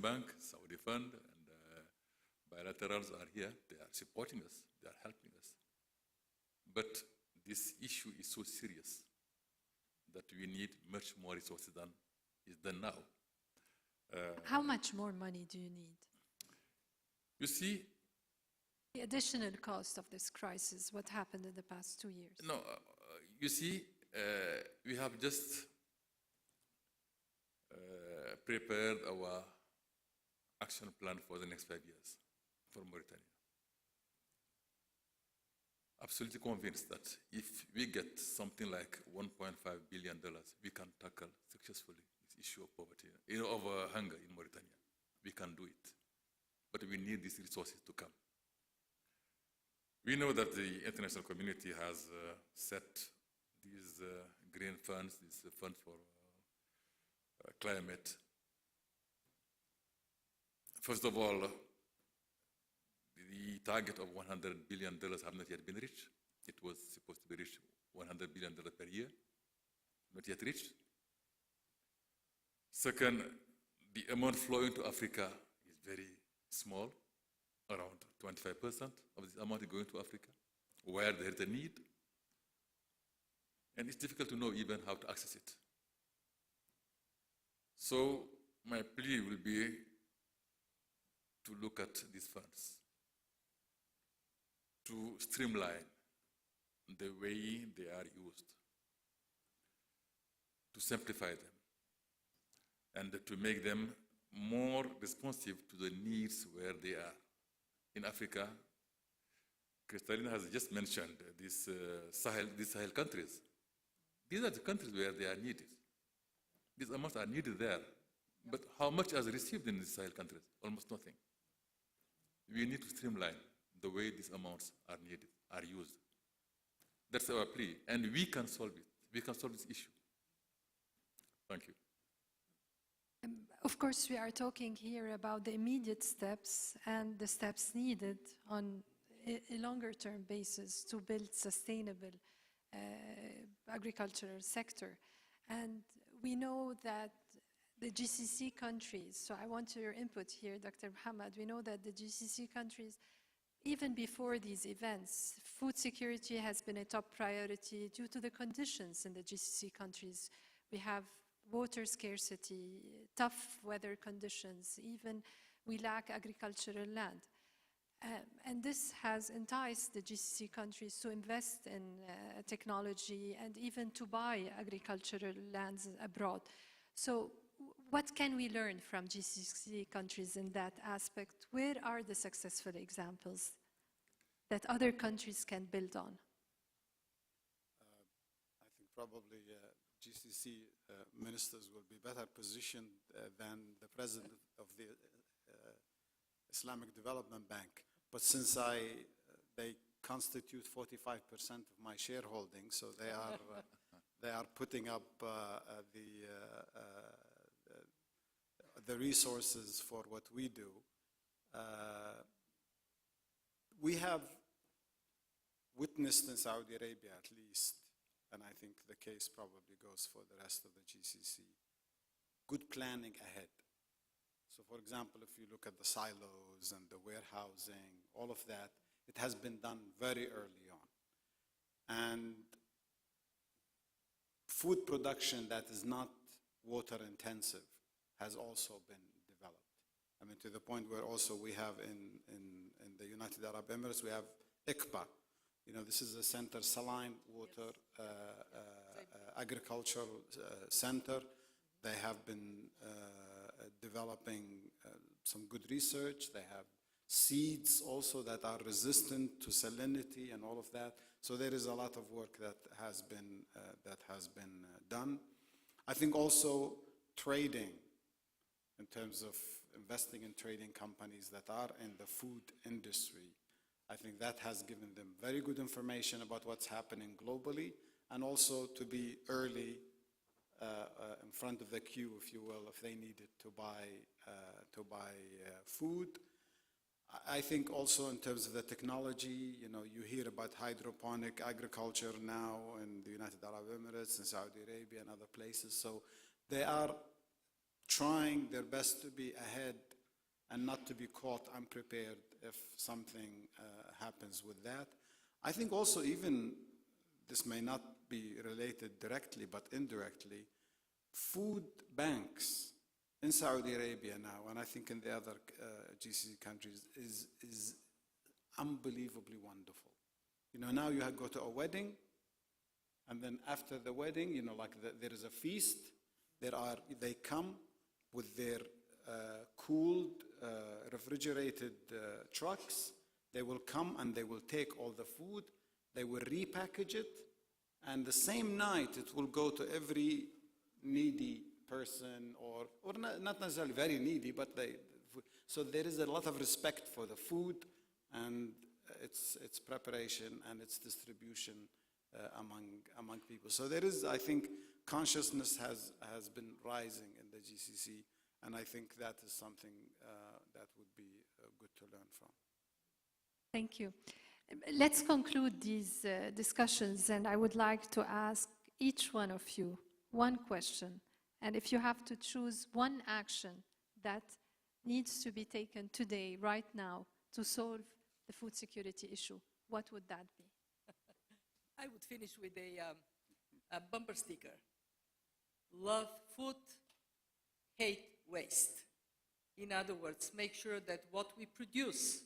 Bank, Saudi Fund, and bilaterals are here. They are supporting us, they are helping us. But this issue is so serious that we need much more resources than is done now. How much more money do you need? You see, The additional cost of this crisis, what happened in the past 2 years? no, you see, we have just prepared our action plan for the next 5 years for Mauritania. Absolutely convinced that if we get something like $1.5 billion, we can tackle successfully this issue of poverty, of hunger in Mauritania. We can do it. But we need these resources to come. We know that the international community has set these green funds, these funds for climate. First of all, the target of $100 billion have not yet been reached. It was supposed to be reached $100 billion per year, not yet reached. Second, the amount flowing to Africa is very small, around 25% of this amount is going to Africa, where there is a need. And it's difficult to know even how to access it. So my plea will be to look at these funds, to streamline the way they are used, to simplify them, and to make them more responsive to the needs where they are. In Africa, Kristalina has just mentioned these Sahel countries. These are the countries where they are needed. These amounts are needed there. But how much is received in these Sahel countries? Almost nothing. We need to streamline the way these amounts are needed, are used. That's our plea, and we can solve it. We can solve this issue. Thank you. Of course, we are talking here about the immediate steps and the steps needed on a longer-term basis to build sustainable agricultural sector. And we know that the GCC countries, so I want your input here, Dr. Muhammad, we know that the GCC countries, even before these events, food security has been a top priority due to the conditions in the GCC countries. We have water scarcity, tough weather conditions, even we lack agricultural land. And this has enticed the GCC countries to invest in technology and even to buy agricultural lands abroad. So what can we learn from GCC countries in that aspect? Where are the successful examples that other countries can build on? I think probably GCC ministers will be better positioned than the president of the Islamic Development Bank. But since they constitute 45% of my shareholding, so they are putting up the resources for what we do. We have witnessed in Saudi Arabia, at least, and I think the case probably goes for the rest of the GCC, good planning ahead. So for example, if you look at the silos and the warehousing, all of that, it has been done very early on. And food production that is not water intensive has also been developed. I mean, to the point where also we have in the United Arab Emirates, we have ICPA. You know, this is a center, saline water agricultural center. They have been developing some good research. They have seeds also that are resistant to salinity and all of that. So there is a lot of work that has been done. I think also trading, in terms of investing in trading companies that are in the food industry, I think that has given them very good information about what's happening globally, and also to be early in front of the queue, if you will, if they needed to buy food. I think also in terms of the technology, you know, you hear about hydroponic agriculture now in the United Arab Emirates and Saudi Arabia and other places. So they are trying their best to be ahead and not to be caught unprepared if something happens with that. I think also, even this may not be related directly, but indirectly, food banks in Saudi Arabia now, and I think in the other GCC countries, is unbelievably wonderful. You know, now you go to a wedding, and then after the wedding, you know, like there is a feast. They come with their cooled, refrigerated trucks. They will come and they will take all the food. They will repackage it, and the same night it will go to every needy person, or not necessarily very needy, but so there is a lot of respect for the food and its preparation and its distribution among people. So there is, I think, consciousness has been rising in the GCC, and I think that is something that would be good to learn from. Thank you. Let's conclude these discussions, and I would like to ask each one of you one question. And if you have to choose one action that needs to be taken today, right now, to solve the food security issue, what would that be? I would finish with a bumper sticker. Love food, hate waste. In other words, make sure that what we produce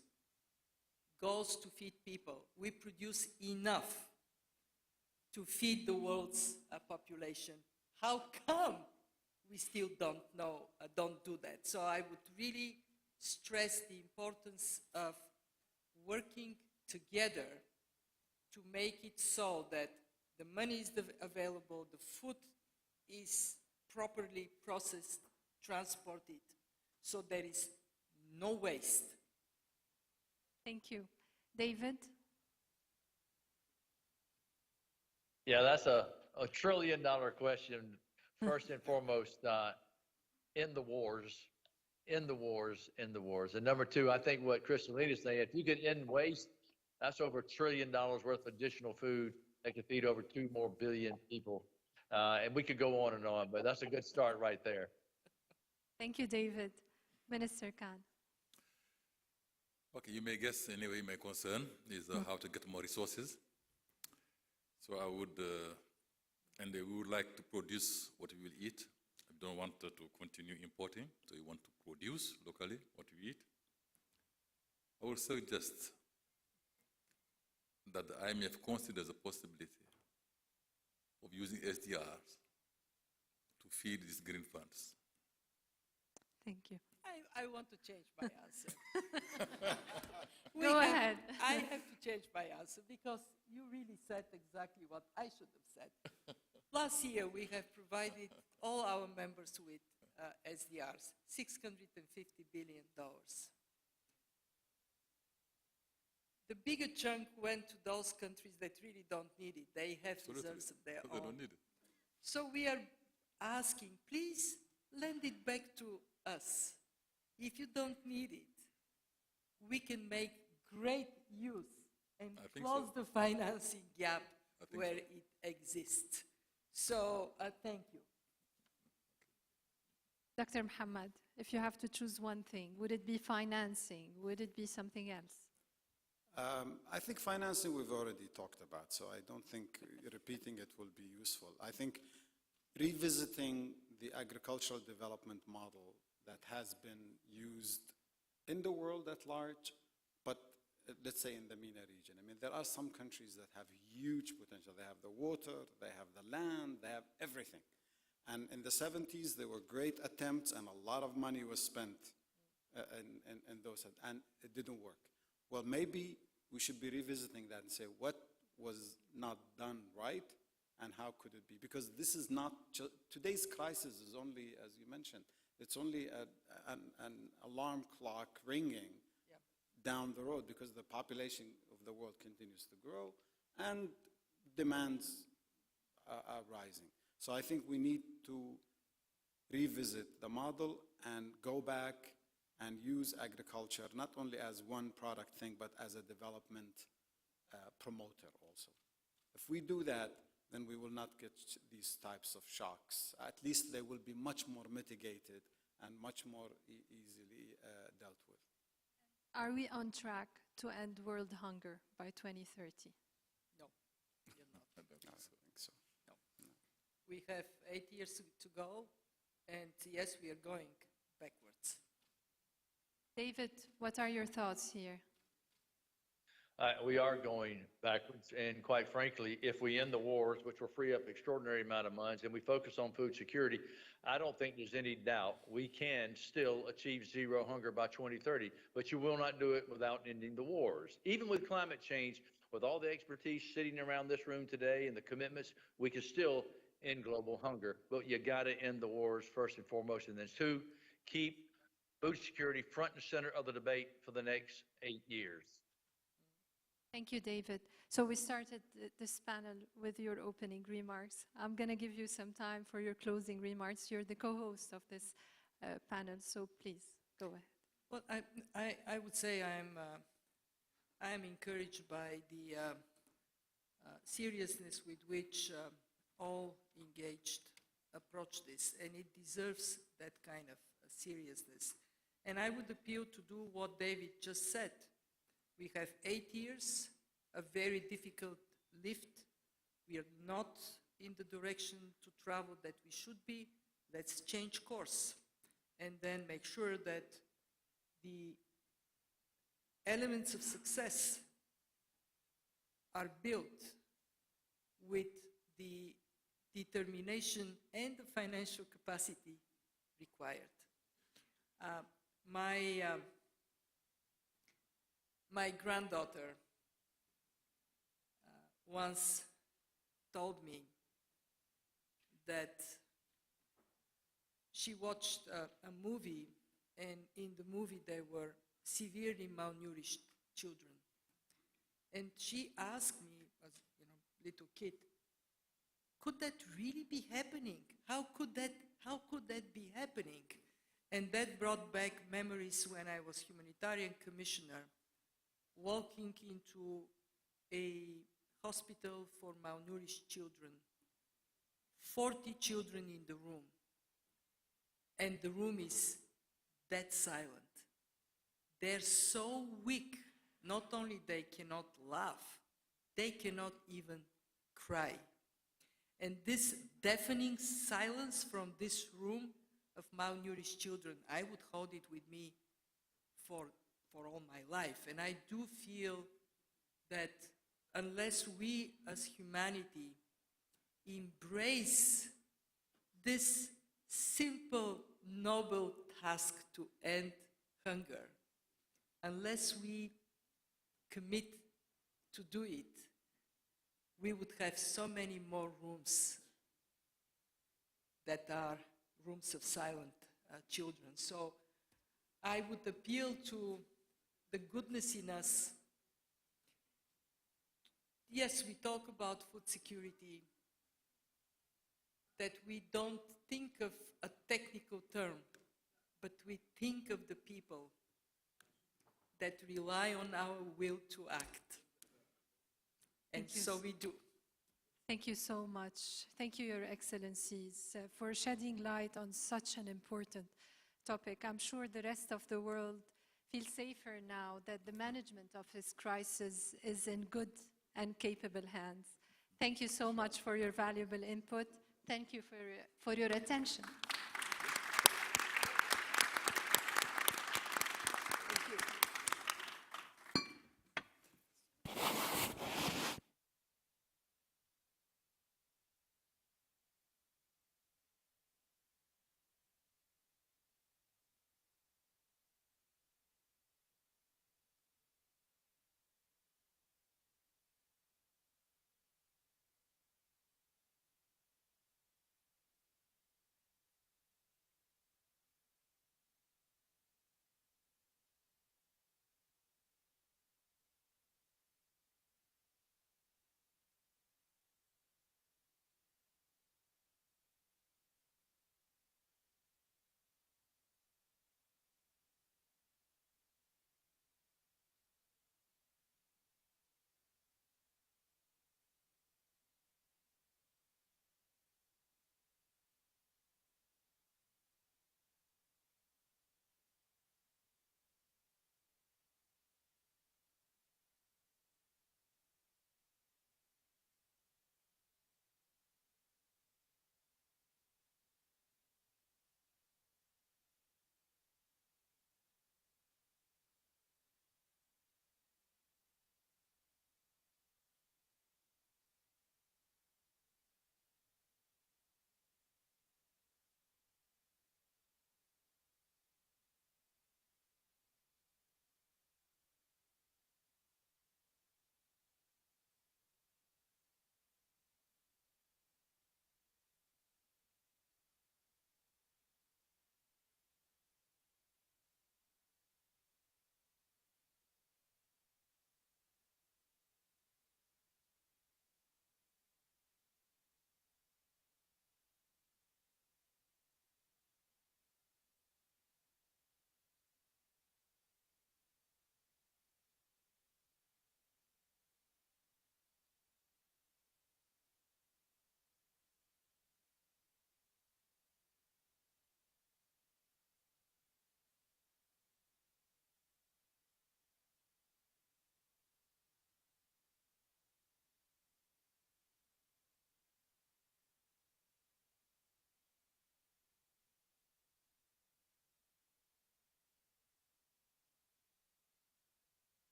goes to feed people. We produce enough to feed the world's population. How come we still don't do that? So I would really stress the importance of working together to make it so that the money is available, the food is properly processed, transported, so there is no waste. Thank you. David? Yeah, that's a $1 trillion question, first and foremost, in the wars, in the wars, in the wars. And number two, I think what Crystalina's saying, if you could end waste, that's over $1 trillion worth of additional food that could feed over 2 more billion people. And we could go on and on, but that's a good start right there. Thank you, David. Minister Khan. Okay, you may guess anyway, my concern is how to get more resources. So I would, and we would like to produce what we will eat. We don't want to continue importing, so we want to produce locally what we eat. I would suggest that the IMF considers the possibility of using SDRs to feed these green funds. Thank you. I want to change my answer. Go ahead. I have to change my answer because you really said exactly what I should have said. Last year, we have provided all our members with SDRs, $650 billion. The bigger chunk went to those countries that really don't need it. They have reserves of their But they own. don't need it. So we are asking, please lend it back to us. If you don't need it, we can make great use and I think close so. the financing gap I think where so. it exists. So thank you. Dr. Muhammad, if you have to choose one thing, would it be financing? Would it be something else? I think financing we've already talked about, so I don't think repeating it will be useful. I think revisiting the agricultural development model that has been used in the world at large, but let's say in the MENA region. I mean, there are some countries that have huge potential. They have the water, they have the land, they have everything. And in the 70s, there were great attempts and a lot of money was spent in those, and it didn't work. Well, maybe we should be revisiting that and say what was not done right and how could it be? Because this is not, today's crisis is only, as you mentioned, it's only an alarm clock ringing down the road because the population of the world continues to grow and demands are rising. So I think we need to revisit the model and go back and use agriculture not only as one product thing, but as a development promoter also. If we do that, then we will not get these types of shocks. At least they will be much more mitigated and much more easily dealt with. Are we on track to end world hunger by 2030? No, you're not. I don't think so. We have 8 years to go, and yes, we are going backwards. David, what are your thoughts here? We are going backwards, and quite frankly, if we end the wars, which will free up extraordinary amount of funds, and we focus on food security, I don't think there's any doubt we can still achieve zero hunger by 2030, but you will not do it without ending the wars. Even with climate change, with all the expertise sitting around this room today and the commitments, we can still end global hunger, but you got to end the wars first and foremost, and then two, keep food security front and center of the debate for the next 8 years. Thank you, David. So we started this panel with your opening remarks. I'm going to give you some time for your closing remarks. You're the co-host of this panel, so please go ahead. Well, I would say I am encouraged by the seriousness with which all engaged approach this, and it deserves that kind of seriousness. And I would appeal to do what David just said. We have 8 years, a very difficult lift. We are not in the direction to travel that we should be. Let's change course and then make sure that the elements of success are built with the determination and the financial capacity required. My granddaughter once told me that she watched a movie, and in the movie there were severely malnourished children. And she asked me, as little kid, could that really be happening? How could that be happening? And that brought back memories when I was humanitarian commissioner, walking into a hospital for malnourished children, 40 children in the room, and the room is dead silent. They're so weak, not only they cannot laugh, they cannot even cry. And this deafening silence from this room of malnourished children, I would hold it with me for all my life. And I do feel that unless we as humanity embrace this simple, noble task to end hunger, unless we commit to do it, we would have so many more rooms that are rooms of silent children. So I would appeal to the goodness in us. Yes, we talk about food security, that we don't think of a technical term, but we think of the people that rely on our will to act. And Thank you. so we do. Thank you so much. Thank you, Your Excellencies, for shedding light on such an important topic. I'm sure the rest of the world feels safer now that the management of this crisis is in good and capable hands. Thank you so much for your valuable input. Thank you for your attention.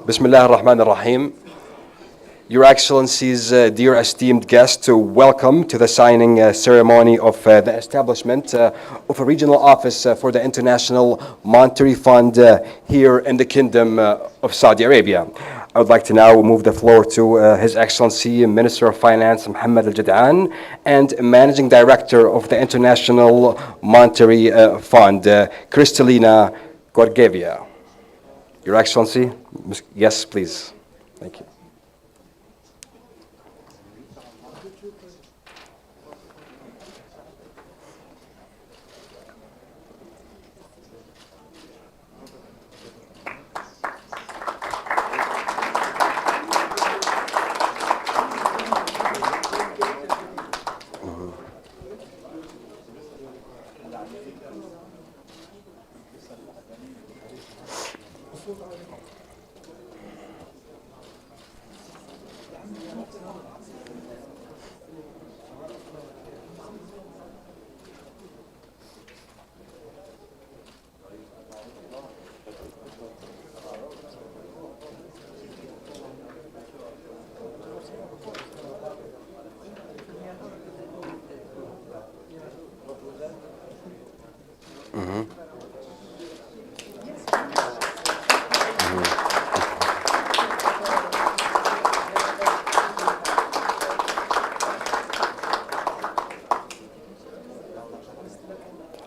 بسم الله الرحمن الرحيم. Your Excellencies, dear esteemed guests, welcome to the signing ceremony of the establishment of a regional office for the International Monetary Fund here in the Kingdom of Saudi Arabia. I would like to now move the floor to His Excellency Minister of Finance Mohammed Al-Jad'an and Managing Director of the International Monetary Fund, Kristalina Georgieva. Your Excellency, yes, please. Thank you.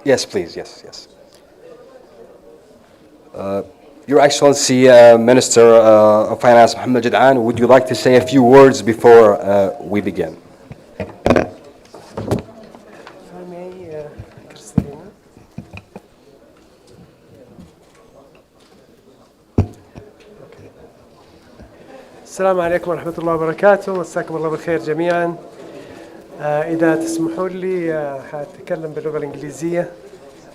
Yes, please, yes. Your Excellency, Minister of Finance Mohammed Jad'an, would you like to say a few words before we begin? السلام عليكم ورحمة الله وبركاته. مساكم الله بالخير جميعا. إذا تسمحوا لي حأتكلم باللغة الإنجليزية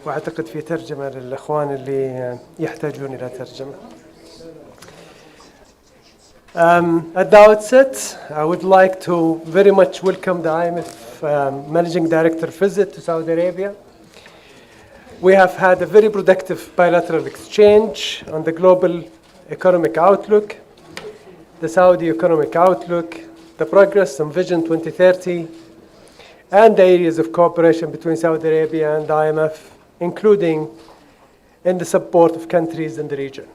وأعتقد في ترجمة للإخوان اللي يحتاجون إلى ترجمة. At the outset, I would like to very much welcome the IMF Managing Director visit to Saudi Arabia. We have had a very productive bilateral exchange on the global economic outlook, the Saudi economic outlook, the progress on Vision 2030, and the areas of cooperation between Saudi Arabia and the IMF, including in the support of countries in the region.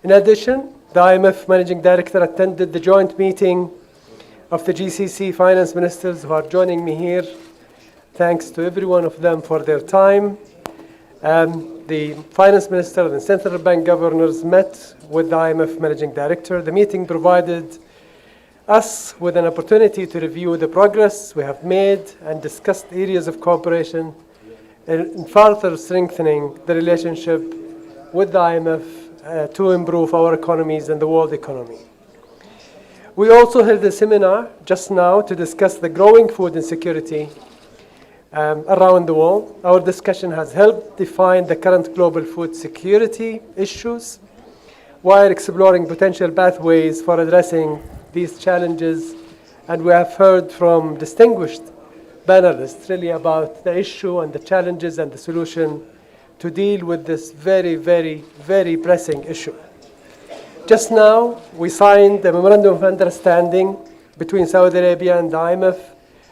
In addition, the IMF Managing Director attended the joint meeting of the GCC finance ministers who are joining me here. Thanks to every one of them for their time. The finance minister and central bank governors met with the IMF Managing Director. The meeting provided us with an opportunity to review the progress we have made and discussed areas of cooperation in further strengthening the relationship with the IMF to improve our economies and the world economy. We also held a seminar just now to discuss the growing food insecurity around the world. Our discussion has helped define the current global food security issues while exploring potential pathways for addressing these challenges. And we have heard from distinguished panelists really about the issue and the challenges and the solution to deal with this very, very, very pressing issue. Just now, we signed a Memorandum of Understanding between Saudi Arabia and the IMF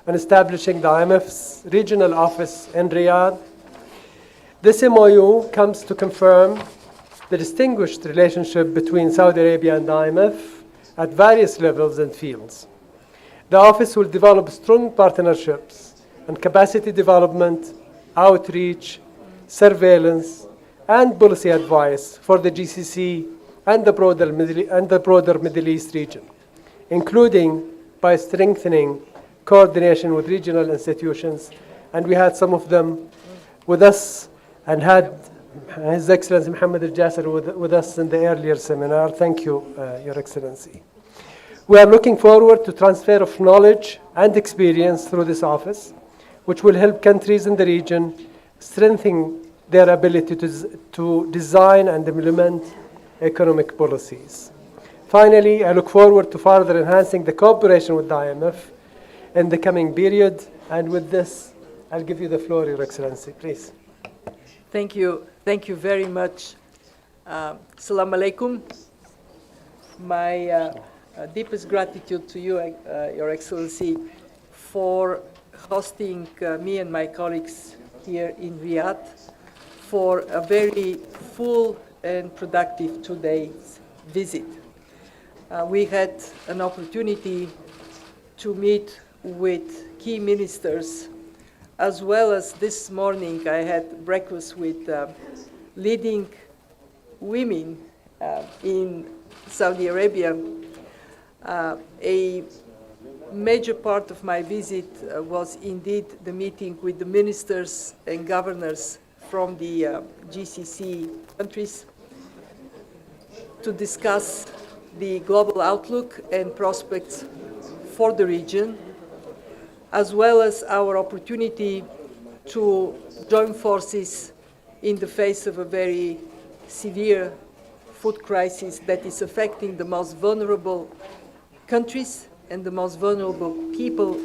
and establishing the IMF's regional office in Riyadh. This MOU comes to confirm the distinguished relationship between Saudi Arabia and the IMF at various levels and fields. The office will develop strong partnerships and capacity development, outreach, surveillance, and policy advice for the GCC and the broader Middle East region, including by strengthening coordination with regional institutions. And we had some of them with us and had His Excellency Mohammed Al-Jasser with us in the earlier seminar. Thank you, Your Excellency. We are looking forward to transfer of knowledge and experience through this office, which will help countries in the region strengthen their ability to design and implement economic policies. Finally, I look forward to further enhancing the cooperation with the IMF in the coming period. And with this, I'll give you the floor, Your Excellency, please. Thank you. Thank you very much. Assalamu alaikum. My deepest gratitude to you, Your Excellency, for hosting me and my colleagues here in Riyadh for a very full and productive 2 days visit. We had an opportunity to meet with key ministers, as well as this morning I had breakfast with leading women in Saudi Arabia. A major part of my visit was indeed the meeting with the ministers and governors from the GCC countries to discuss the global outlook and prospects for the region, as well as our opportunity to join forces in the face of a very severe food crisis that is affecting the most vulnerable countries and the most vulnerable people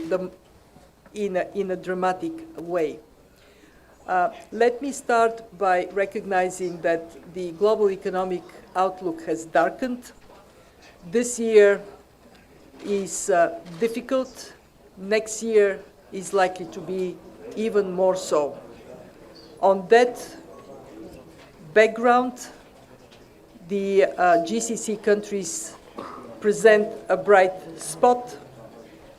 in a dramatic way. Let me start by recognizing that the global economic outlook has darkened. This year is difficult. Next year is likely to be even more so. On that background, the GCC countries present a bright spot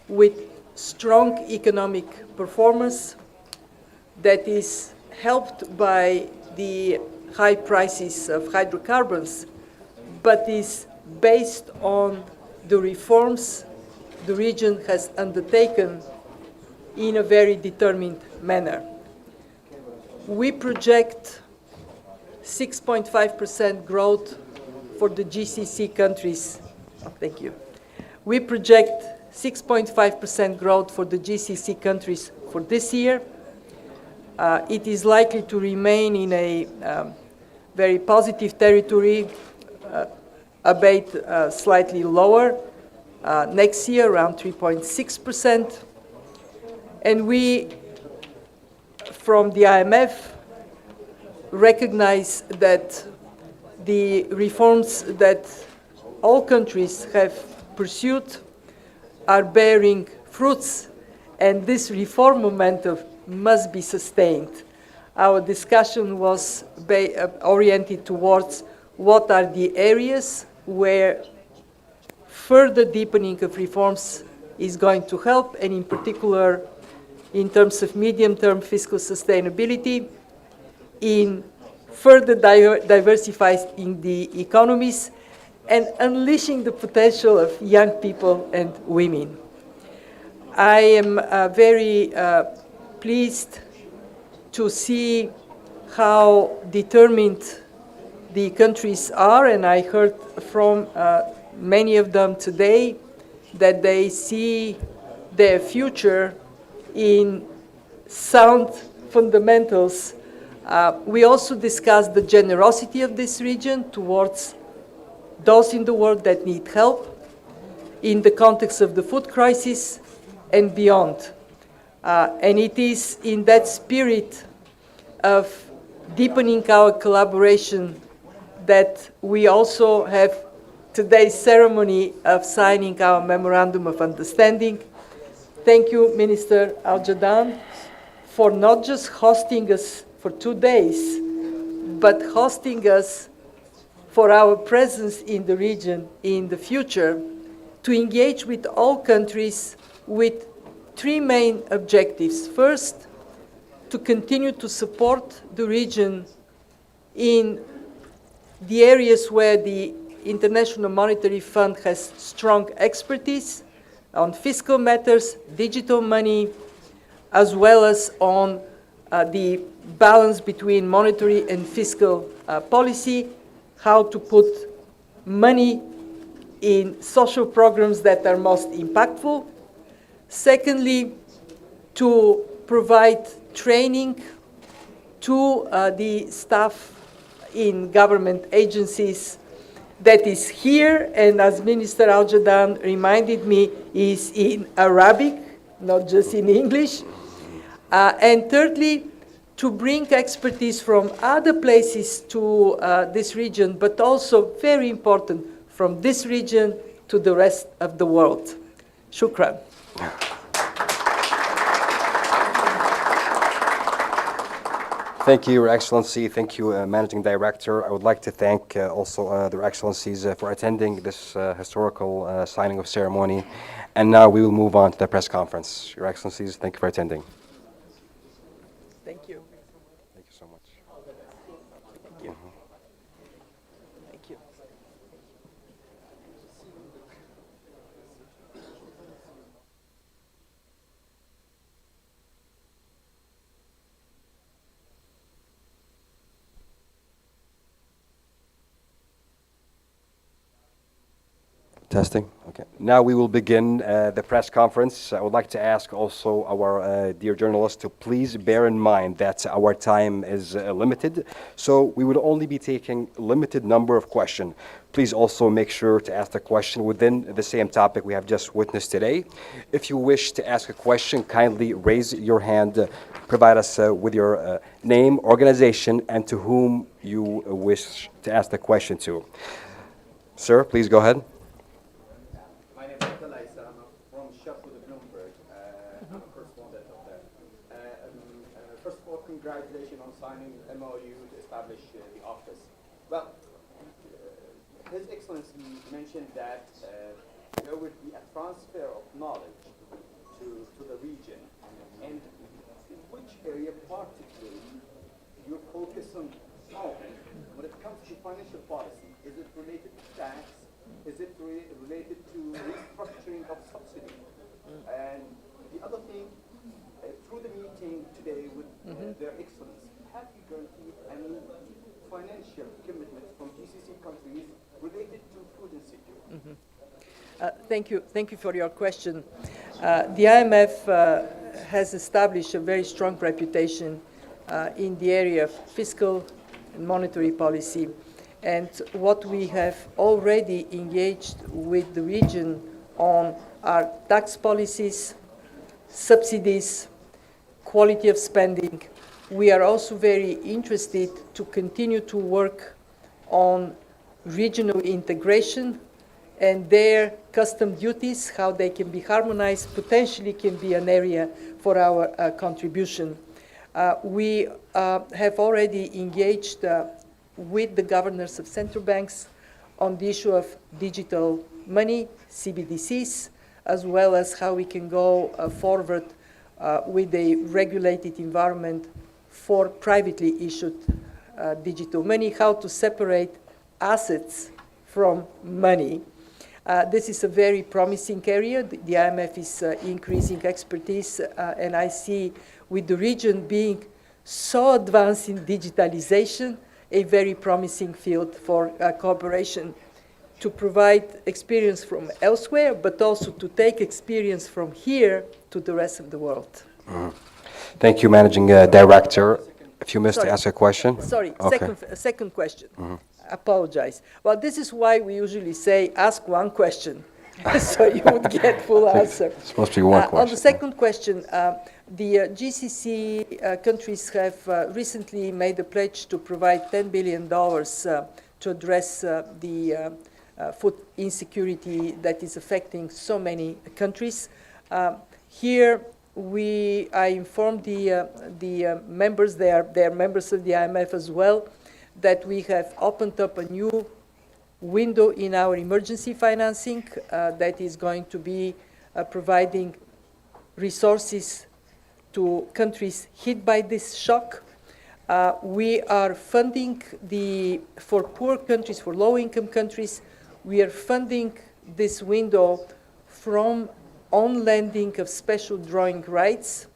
with strong economic performance that is helped by the high prices of hydrocarbons, but is based on the reforms the region has undertaken in a very determined manner. We project 6.5% growth for the GCC countries. Oh, thank you. We project 6.5% growth for the GCC countries for this year. It is likely to remain in a very positive territory, albeit slightly lower next year, around 3.6%. And we, from the IMF, recognize that the reforms that all countries have pursued are bearing fruits, and this reform momentum must be sustained. Our discussion was oriented towards what are the areas where further deepening of reforms is going to help, and in particular, in terms of medium-term fiscal sustainability, in further diversifying the economies, and unleashing the potential of young people and women. I am very pleased to see how determined the countries are, and I heard from many of them today that they see their future in sound fundamentals. We also discussed the generosity of this region towards those in the world that need help in the context of the food crisis and beyond. And it is in that spirit of deepening our collaboration that we also have today's ceremony of signing our Memorandum of Understanding. Thank you, Minister Al-Jadaan, for not just hosting us for 2 days, but hosting us for our presence in the region in the future to engage with all countries with 3 main objectives. First, to continue to support the region in the areas where the International Monetary Fund has strong expertise on fiscal matters, digital money, as well as on the balance between monetary and fiscal policy, how to put money in social programs that are most impactful. Secondly, to provide training to the staff in government agencies that is here, and as Minister Al-Jadaan reminded me, is in Arabic, not just in English. And thirdly, to bring expertise from other places to this region, but also, very important, from this region to the rest of the world. Shukran. Thank you, Your Excellency. Thank you, Managing Director. I would like to thank also Their Excellencies for attending this historical signing of ceremony. And now we will move on to the press conference. Your Excellencies, thank you for attending. Thank you. Thank you so much. Thank you. Thank you. Testing. Okay. Now we will begin the press conference. I would like to ask also our dear journalists to please bear in mind that our time is limited, so we would only be taking a limited number of questions. Please also make sure to ask the question within the same topic we have just witnessed today. If you wish to ask a question, kindly raise your hand, provide us with your name, organization, and to whom you wish to ask the question to. Sir, please go ahead. Congratulations on signing MOU to establish the office. Well, His Excellency mentioned that there would be a transfer of knowledge to the region. And in which area particularly you focus on when it comes to financial policy? Is it related to tax? Is it related to restructuring of subsidy? And the other thing, through the meeting today with Their Excellency, have you guaranteed any financial commitments from GCC countries related to food insecurity? Thank you for your question. The IMF has established a very strong reputation in the area of fiscal and monetary policy. And what we have already engaged with the region on are tax policies, subsidies, quality of spending. We are also very interested to continue to work on regional integration and their custom duties, how they can be harmonized, potentially can be an area for our contribution. We have already engaged with the governors of central banks on the issue of digital money, CBDCs, as well as how we can go forward with a regulated environment for privately issued digital money, how to separate assets from money. This is a very promising area. The IMF is increasing expertise, and I see with the region being so advanced in digitalization, a very promising field for cooperation to provide experience from elsewhere, but also to take experience from here to the rest of the world. Thank you, Managing Director. If you missed to ask a question. Sorry, Okay. second question. Apologize. Well, this is why we usually say ask one question, so you would get full answer. It's supposed to be one question. On the second question, the GCC countries have recently made a pledge to provide $10 billion to address the food insecurity that is affecting so many countries. Here, I informed the members, they are members of the IMF as well, that we have opened up a new window in our emergency financing that is going to be providing resources to countries hit by this shock. We are funding for poor countries, for low-income countries, we are funding this window from on-lending of special drawing rights.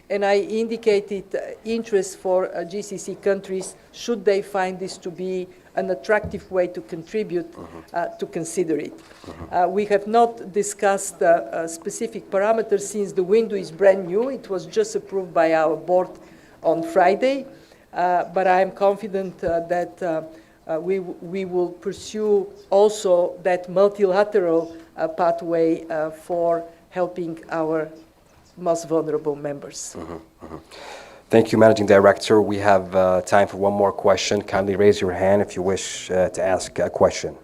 And I indicated interest for GCC countries, should they find this to be an attractive way to contribute, to consider it. We have not discussed specific parameters since the window is brand new. It was just approved by our board on Friday. But I am confident that we will pursue also that multilateral pathway for helping our most vulnerable members. Thank you, Managing Director. We have time for one more question. Kindly raise your hand if you wish to ask a question.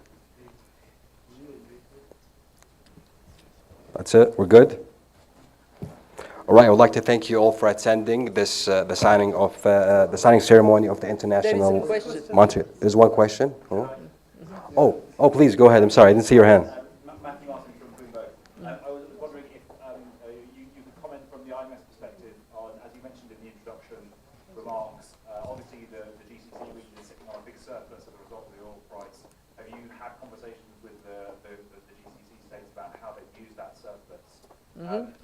That's it? We're good? All right, I would like to thank you all for attending this the signing ceremony of the international. There is a question. Montreal. There's one question. Oh, please go ahead. I'm sorry, I didn't see your hand. Matthew Martin from Bloomberg. I was wondering if you could comment from the IMF perspective on, as you mentioned in the introduction remarks, obviously the GCC region is sitting on a big surplus as a result of the oil price. Have you had conversations with the GCC states about how they use that surplus? And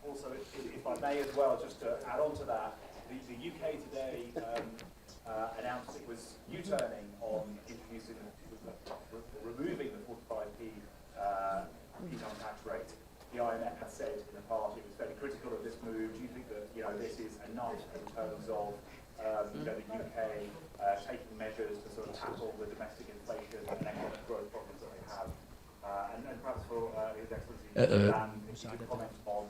also, if I may as well, just to add on to that, the UK today announced it was U-turning on introducing, removing the 45p income tax rate. The IMF has said in the past it was very critical of this move. Do you think that this is enough in terms of the UK taking measures to sort of tackle the domestic inflation and economic growth problems that they have? And perhaps for His Excellency, Dan, if you could comment on,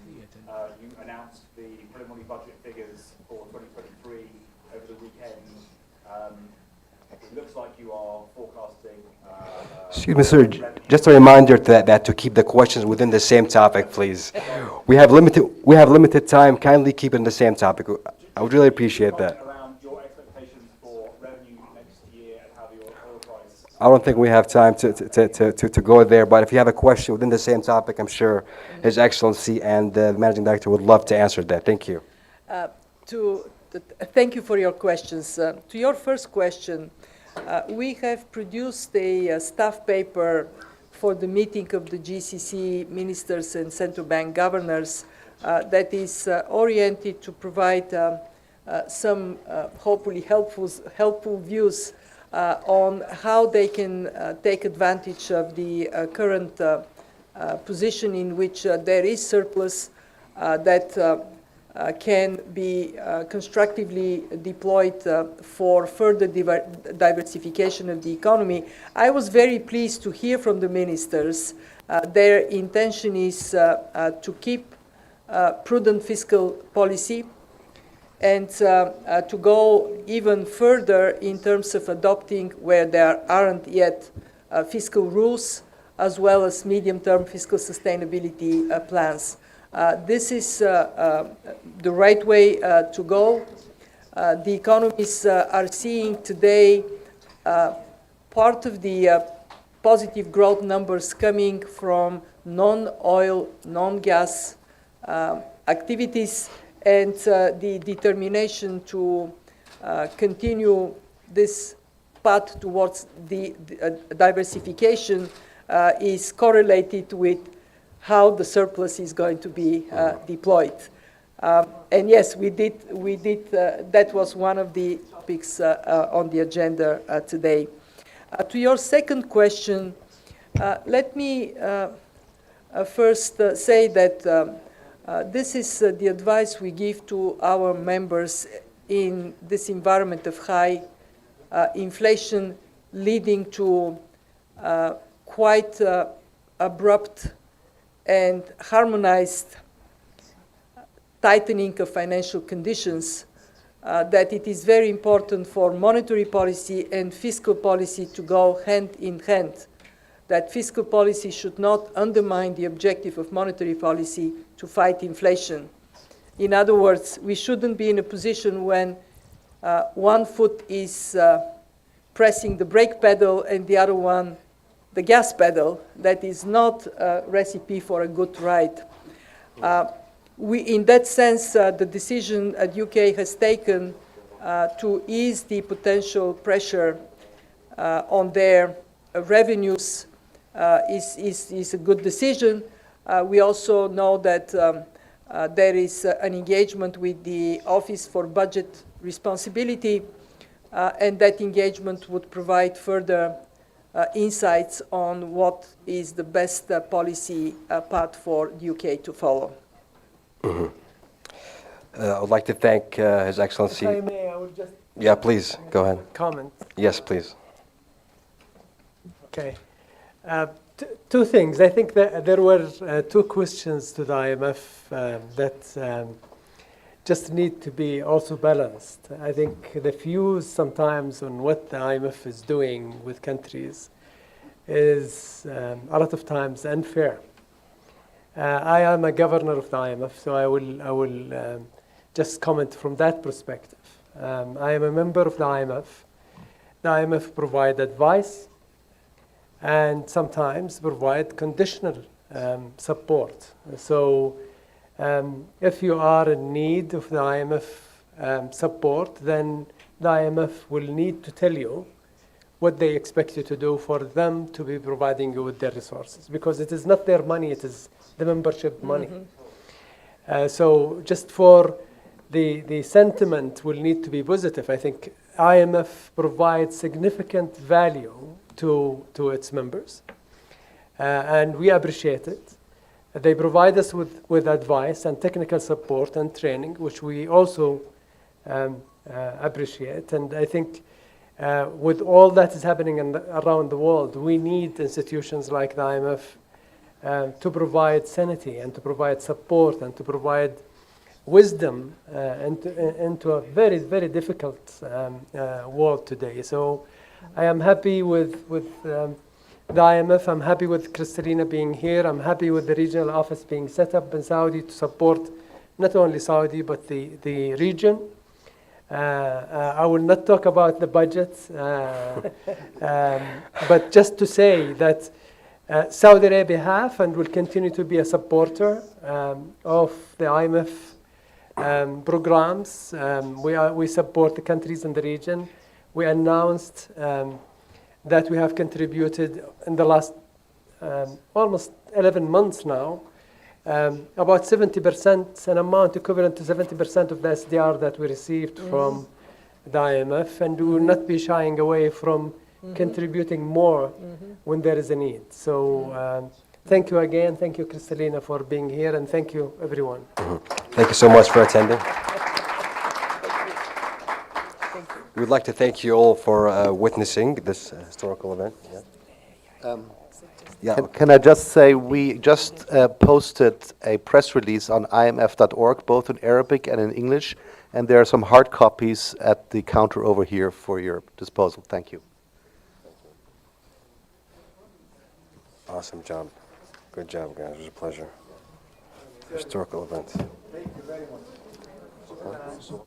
you announced the preliminary budget figures for 2023 over the weekend. It looks like you are forecasting. Excuse me, sir. Just a reminder that to keep the questions within the same topic, please. We have limited time. Kindly keep it in the same topic. I would really appreciate that. Around your expectations for revenue next year and how the oil price. I don't think we have time to go there, but if you have a question within the same topic, I'm sure His Excellency and the Managing Director would love to answer that. Thank you. Thank you for your questions. To your first question, we have produced a staff paper for the meeting of the GCC ministers and central bank governors that is oriented to provide some hopefully helpful views on how they can take advantage of the current position in which there is surplus that can be constructively deployed for further diversification of the economy. I was very pleased to hear from the ministers their intention is to keep prudent fiscal policy and to go even further in terms of adopting, where there aren't yet fiscal rules, as well as medium-term fiscal sustainability plans. This is the right way to go. The economists are seeing today part of the positive growth numbers coming from non-oil, non-gas activities, and the determination to continue this path towards the diversification is correlated with how the surplus is going to be deployed. And yes, we did. That was one of the topics on the agenda today. To your second question, let me first say that this is the advice we give to our members in this environment of high inflation, leading to quite abrupt and harmonized tightening of financial conditions, that it is very important for monetary policy and fiscal policy to go hand in hand, that fiscal policy should not undermine the objective of monetary policy to fight inflation. In other words, we shouldn't be in a position when one foot is pressing the brake pedal and the other one the gas pedal. That is not a recipe for a good ride. In that sense, the decision that UK has taken to ease the potential pressure on their revenues is a good decision. We also know that there is an engagement with the Office for Budget Responsibility, and that engagement would provide further insights on what is the best policy path for the UK to follow. Mm-hmm. I would like to thank His Excellency. If I may, I would just... Yeah, please, go ahead. Comment. Yes, please. Okay. Two things. I think that there were two questions to the IMF that just need to be also balanced. I think the views sometimes on what the IMF is doing with countries is a lot of times unfair. I am a governor of the IMF, so I will just comment from that perspective. I am a member of the IMF. The IMF provide advice and sometimes provide conditional support. So if you are in need of the IMF support, then the IMF will need to tell you what they expect you to do for them to be providing you with their resources, because it is not their money, it is the membership money. So just for the sentiment will need to be positive. I think IMF provides significant value to its members, and we appreciate it. They provide us with advice and technical support and training, which we also appreciate. And I think with all that is happening around the world, we need institutions like the IMF to provide sanity and to provide support and to provide wisdom into a very, very difficult world today. So I am happy with the IMF. I'm happy with Kristalina being here. I'm happy with the regional office being set up in Saudi to support not only Saudi, but the region. I will not talk about the budget, but just to say that Saudi Arabia have and will continue to be a supporter of the IMF programs. We support the countries in the region. We announced that we have contributed in the last almost 11 months now, about 70%, an amount equivalent to 70% of the SDR that we received from the IMF, and we will not be shying away from contributing more when there is a need. So thank you again. Thank you, Kristalina, for being here, and thank you, everyone. Thank you so much for attending. We would like to thank you all for witnessing this historical event. Yeah. Can I just say, we just posted a press release on imf.org, both in Arabic and in English, and there are some hard copies at the counter over here for your disposal. Thank you. Awesome job. Good job, guys. It was a pleasure. Historical event. Thank you very much.